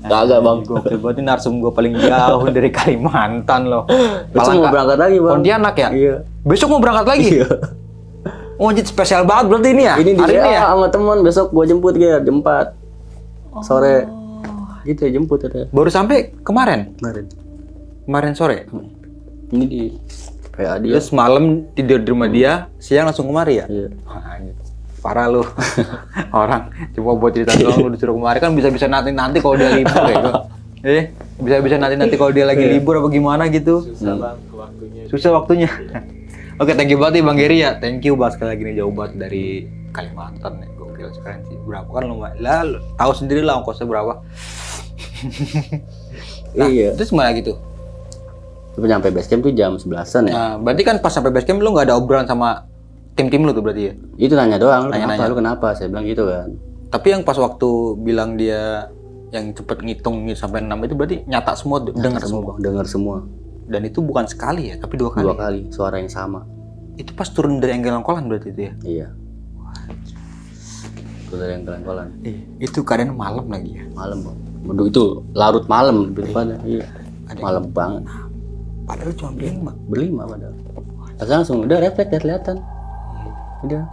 Kagak bang. Gokil, berarti narsum gua paling jauh dari Kalimantan loh. Besok mau berangkat lagi bang. Pontianak ya? Iya. Besok mau berangkat lagi? Iya. Oh, jadi spesial banget berarti ini ya? Ini Hari dia ini ya? sama teman, besok gua jemput dia jam 4 sore. Gitu ya jemput ada Baru sampai kemarin? kemarin. Kemarin sore? Ini di PA dia. Terus malam tidur di rumah dia, siang langsung kemari ya? Iya. Wah, anjir. Parah lu. Orang cuma buat cerita doang lu disuruh kemari kan bisa-bisa nanti kalau dia libur ya kok. Bisa-bisa nanti kalau dia lagi libur apa gimana gitu. Susah waktunya. Oke, thank you banget nih Bang Geri ya. Thank you banget sekali lagi nih, jauh banget dari Kalimantan ya. Gokil sekali sih. Berapa kan lumayan. Lah, lu tahu sendiri lah ongkosnya berapa. Iya. Terus gimana gitu? Tapi nyampe base camp tuh jam 11-an ya. Nah, berarti kan pas sampai base camp lu nggak ada obrolan sama tim-tim lu tuh berarti ya? Itu nanya doang, lu Nanya-nanya. kenapa? Lu kenapa? Saya bilang gitu kan. Tapi yang pas waktu bilang dia yang cepet ngitung sampai 6 itu berarti nyata semua tuh, dengar semua. Bang, dengar semua. Dan itu bukan sekali ya, tapi 2 kali. 2 kali, suara yang sama. Itu pas turun dari Engkel-Engkolan berarti itu ya? Iya. Turun dari Engkel-Engkolan. Itu keadaan malam lagi ya? Malam bang. Waduh itu larut malam lebih tepatnya. Iya. Malam banget. Padahal cuma berlima padahal. Terus langsung udah refleks ya kelihatan. Udah.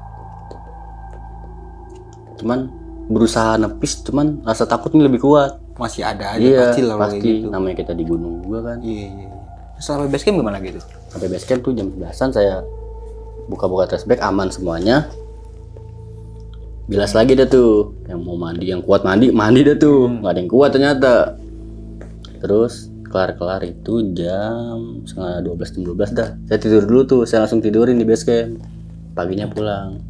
Cuman berusaha nepis, cuman rasa takutnya lebih kuat. Masih ada aja Iya, pasti lah pasti. gitu. Namanya kita di gunung juga kan. Iya. Sampai base camp gimana gitu? Sampai base camp tuh jam 11-an saya buka-buka flashback aman semuanya. Bilas lagi dah tuh. Yang mau mandi, yang kuat mandi dah tuh. Nggak ada yang kuat ternyata. Terus kelar itu jam setengah 12 dah. Saya tidur dulu tuh, saya langsung tidurin di base camp. Paginya pulang.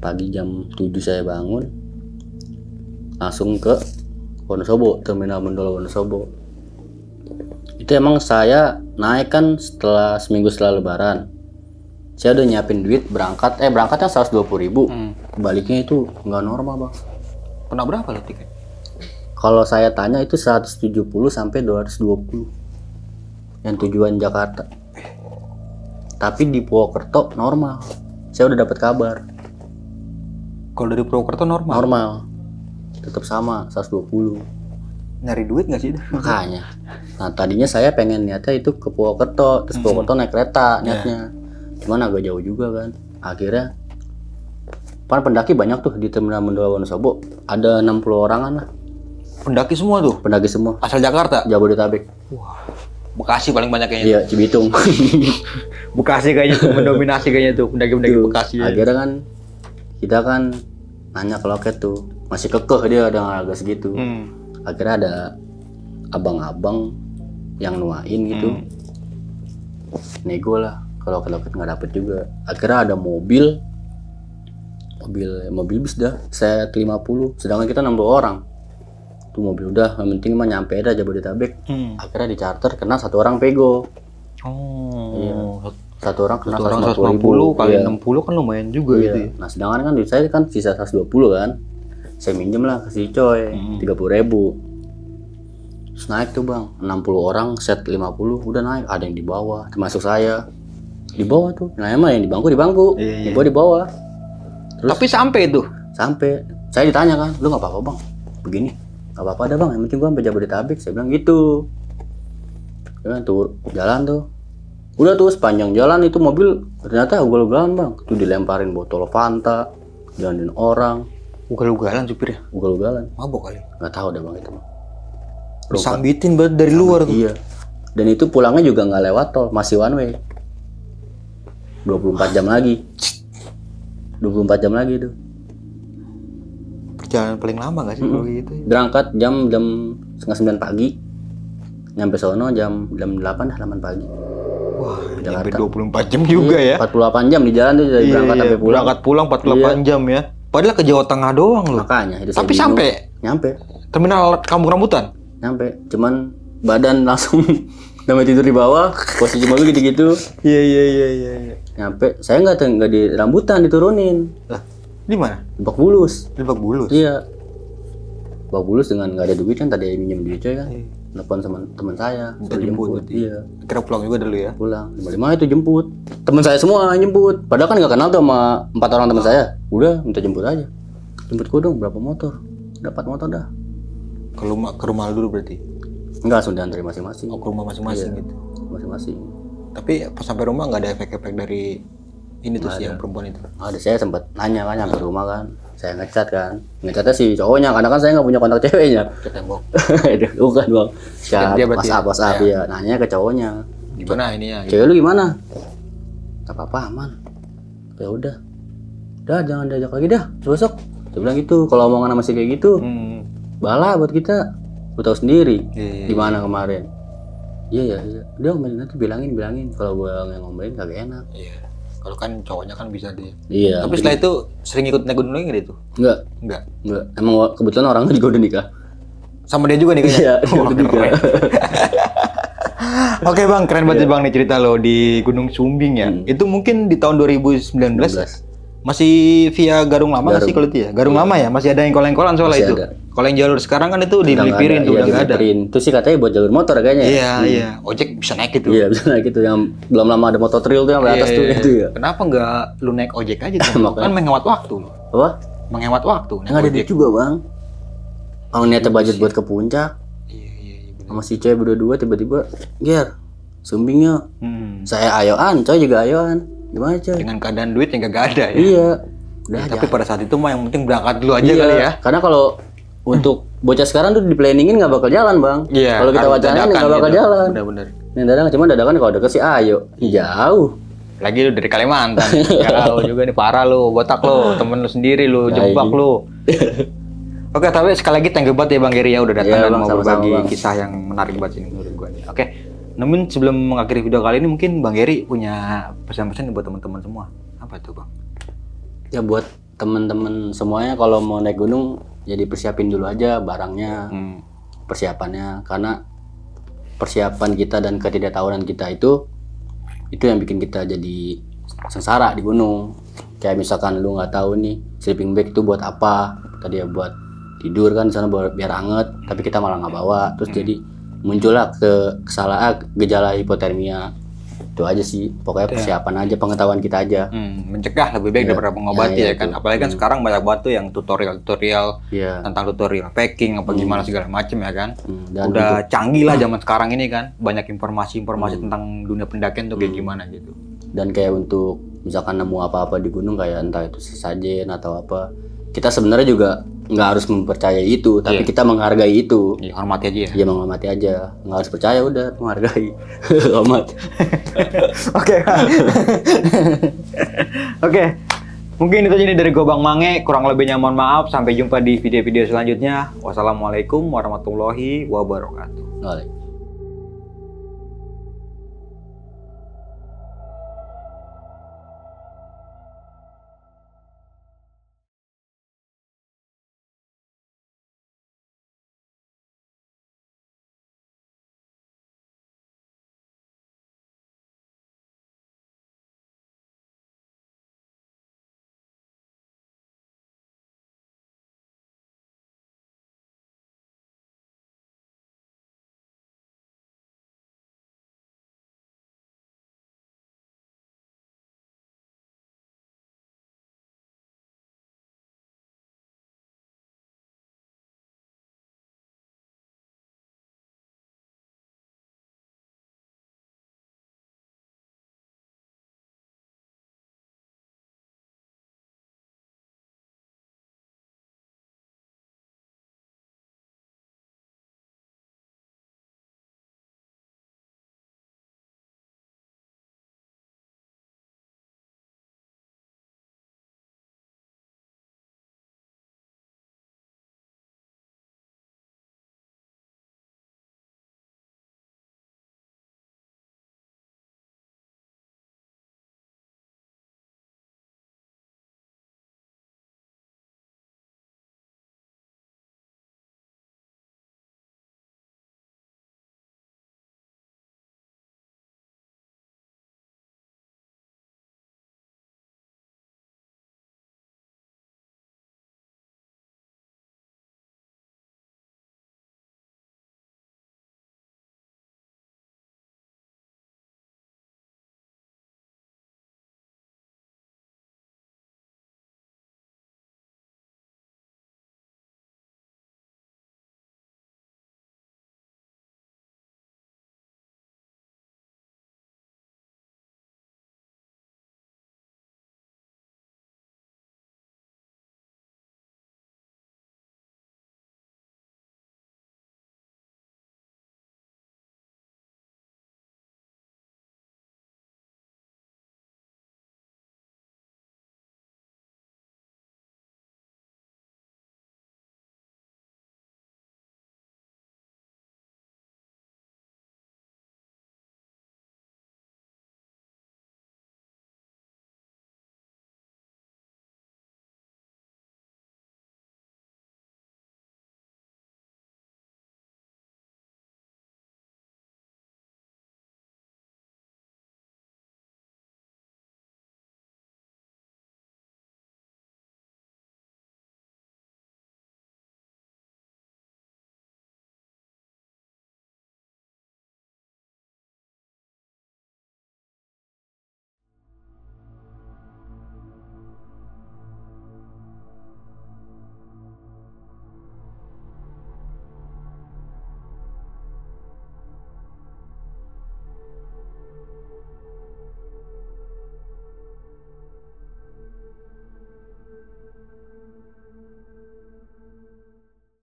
Pagi jam 7 saya bangun. Langsung ke Wonosobo, terminal Mendolo Wonosobo. Itu emang saya naik kan setelah seminggu setelah lebaran. Saya udah nyiapin duit berangkatnya 120.000. Baliknya itu nggak normal bang. Pernah berapa lo tiket? Kalau saya tanya itu 170 sampai 220 yang tujuan Jakarta. Tapi di Purwokerto normal. Saya udah dapat kabar. Kalau dari Purwokerto normal? Normal. Tetap sama 120. Nyari duit nggak sih? Makanya. Nah tadinya saya pengen niatnya itu ke Purwokerto, terus Purwokerto naik kereta niatnya. Cuman agak jauh juga kan. Akhirnya kan pendaki banyak tuh di terminal Mendolo Wonosobo. Ada 60 orangan lah. Pendaki semua tuh? Pendaki semua. Asal Jakarta? Jabodetabek. Wah, Bekasi paling banyak kayaknya. Iya, Cibitung. Bekasi kayaknya tuh mendominasi kayaknya tuh pendaki-pendaki Bekasi. Akhirnya kan kita kan nanya ke loket tuh, masih kekeh dia dengan harga segitu. Akhirnya ada abang-abang yang nuain gitu. Nego lah, kalau ke loket nggak dapet juga. Akhirnya ada mobil bis dah, saya 50, sedangkan kita 60 orang. Tuh mobil udah, yang penting mah nyampe dah Jabodetabek. Akhirnya di charter kena 1 orang pego. Iya. 1 orang kena 150 kali iya. 60 kan lumayan juga Iya. gitu ya. Nah sedangkan kan duit saya kan sisa 120 kan. Saya minjem lah ke si coy 30.000. Terus naik tuh bang, 60 orang set 50 udah naik. Ada yang di bawah, termasuk saya. Di bawah tuh, nah emang yang di bangku. Iya. Di bawah. Terus, Tapi sampai itu? sampai saya ditanya kan, lu nggak apa-apa bang? Begini, nggak apa-apa dah bang. Yang penting gua sampai Jabodetabek. Saya bilang gitu. Ya, tuh jalan tuh. Udah tuh sepanjang jalan itu mobil ternyata ugal-ugalan bang. Tuh dilemparin botol Fanta, jalanin orang. Ugal-ugalan supir ya? Ugal-ugalan. Mabok kali? Nggak tahu deh bang itu bang. Disambitin banget dari luar tuh? Iya. Dan itu pulangnya juga nggak lewat tol, masih one way. 24 jam lagi. 24 jam lagi tuh. Perjalanan paling lama gak sih kalau gitu? Berangkat jam setengah 9 pagi. Nyampe sono jam 8 dah, 8 pagi. Wah, Jakarta. nyampe 24 jam juga ya? 48 jam di jalan tuh dari berangkat sampai pulang. Berangkat pulang 48 jam ya? Padahal ke Jawa Tengah doang loh. Makanya itu saya Tapi bingung. sampai Nyampe. terminal Kampung Rambutan? Nyampe. Cuman badan langsung namanya tidur di bawah, posisi mobil gitu-gitu. Iya. Nyampe. Saya nggak di rambutan diturunin. Lah, di mana? Di Bak Bulus. Di Lebak Bulus. Iya. Bak Bulus dengan nggak ada duit kan, tadi minjem duit coy kan. Telepon sama teman saya, Minta suruh jemput jemput. berarti. Iya. Kira pulang juga dulu ya? Pulang 55 itu jemput. Teman saya semua jemput. Padahal kan nggak kenal tuh sama 4 orang teman saya. Udah minta jemput aja. Jemputku dong berapa motor? Dapat motor dah. Ke rumah dulu berarti? Enggak, langsung diantar masing-masing. Oh, ke rumah masing-masing Iya. gitu. Masing-masing. Tapi pas sampai rumah nggak ada efek-efek dari ini tuh si yang perempuan itu? Ada, saya sempat nanya kan sampai rumah kan. Saya ngechat kan. Ngechatnya si cowoknya karena kan saya nggak punya kontak ceweknya. Ke tembok. Bukan bang. Dia Siap, berarti WhatsApp ya. Nanya ke cowoknya. Gimana ininya? Gitu. Cewek lu gimana? Gak apa-apa, aman. Ya udah. Dah jangan diajak lagi dah. Besok. Dia bilang gitu. Kalau omongan masih kayak gitu, bala buat kita. Lu tahu sendiri. Iya. Gimana kemarin? Iya. Dia ngomelin nanti bilangin. Kalau gua yang ngomelin kagak enak. Iya. Kalau kan cowoknya kan bisa dia. Iya. Tapi setelah itu sering ikut naik gunung lagi nggak itu? Enggak. Enggak. Emang kebetulan orangnya juga udah nikah. Sama dia juga nih kayaknya? Iya, dia Wah, udah nikah. keren. Oke bang, keren banget bang nih cerita lo di Gunung Sumbing ya. Itu mungkin di tahun 2019 masih via Garung Lama nggak sih kalau itu ya? Garung Lama ya? Masih ada engkol-engkolan soalnya Masih itu? ada. Kalau yang jalur sekarang kan itu dilipirin tuh, udah nggak ada. Itu sih katanya buat jalur motor kayaknya. Iya. Ojek bisa naik itu. Iya, bisa naik itu. Yang belum lama ada motor trail tuh yang di atas tuh itu ya. Kenapa nggak lu naik ojek aja tuh? Kan menghemat waktu. Apa? Menghemat waktu. Nggak ada duit juga, Bang. Kalau niatnya budget buat ke puncak. Iya. Sama si cewek berdua tiba-tiba, Ger, sumbingnya. Saya ayoan, coy juga ayoan. Gimana coy? Dengan keadaan duit yang gak ada ya. Iya. Udah Tapi pada saat itu mah yang penting berangkat dulu aja iya, kali ya. Karena kalau untuk bocah sekarang tuh di planningin nggak bakal jalan, Bang. Iya. Kalau kita wacanain nggak bakal jalan. Bener-bener. Yang dadakan cuma dadakan kalau deket sih ayo. Jauh. Lagi lu dari Kalimantan. Jauh juga nih, parah lu, botak lu, temen lu sendiri lu, jebak lu. Oke, tapi sekali lagi thank you banget ya Bang Geri ya udah datang dan mau berbagi kisah yang menarik banget ini menurut gua nih. Oke. Namun sebelum mengakhiri video kali ini mungkin Bang Geri punya pesan-pesan buat teman-teman semua. Apa tuh, Bang? Ya buat temen-temen semuanya kalau mau naik gunung jadi persiapin dulu aja barangnya, persiapannya, karena persiapan kita dan ketidaktahuan kita itu yang bikin kita jadi sengsara di gunung. Kayak misalkan lu nggak tahu nih sleeping bag itu buat apa, tadi ya buat tidur kan di sana biar anget, tapi kita malah nggak bawa, terus jadi muncullah kesalahan gejala hipotermia. Itu aja sih, pokoknya persiapan aja, pengetahuan kita aja. Mencegah lebih baik daripada mengobati ya kan. Apalagi kan sekarang banyak banget tuh yang tutorial tentang tutorial packing apa gimana segala macem ya kan. Dan udah canggih lah zaman sekarang ini kan, banyak informasi tentang dunia pendakian tuh kayak gimana gitu. Dan kayak untuk misalkan nemu apa-apa di gunung kayak entah itu sesajen atau apa, kita sebenarnya juga nggak harus mempercayai itu, tapi kita menghargai itu. Iya, hormati aja ya. Iya, menghormati aja. Nggak harus percaya, udah menghargai. Hormat. Oke. Mungkin itu aja nih dari gua Bang Mange. Kurang lebihnya mohon maaf. Sampai jumpa di video-video selanjutnya. Wassalamualaikum warahmatullahi wabarakatuh.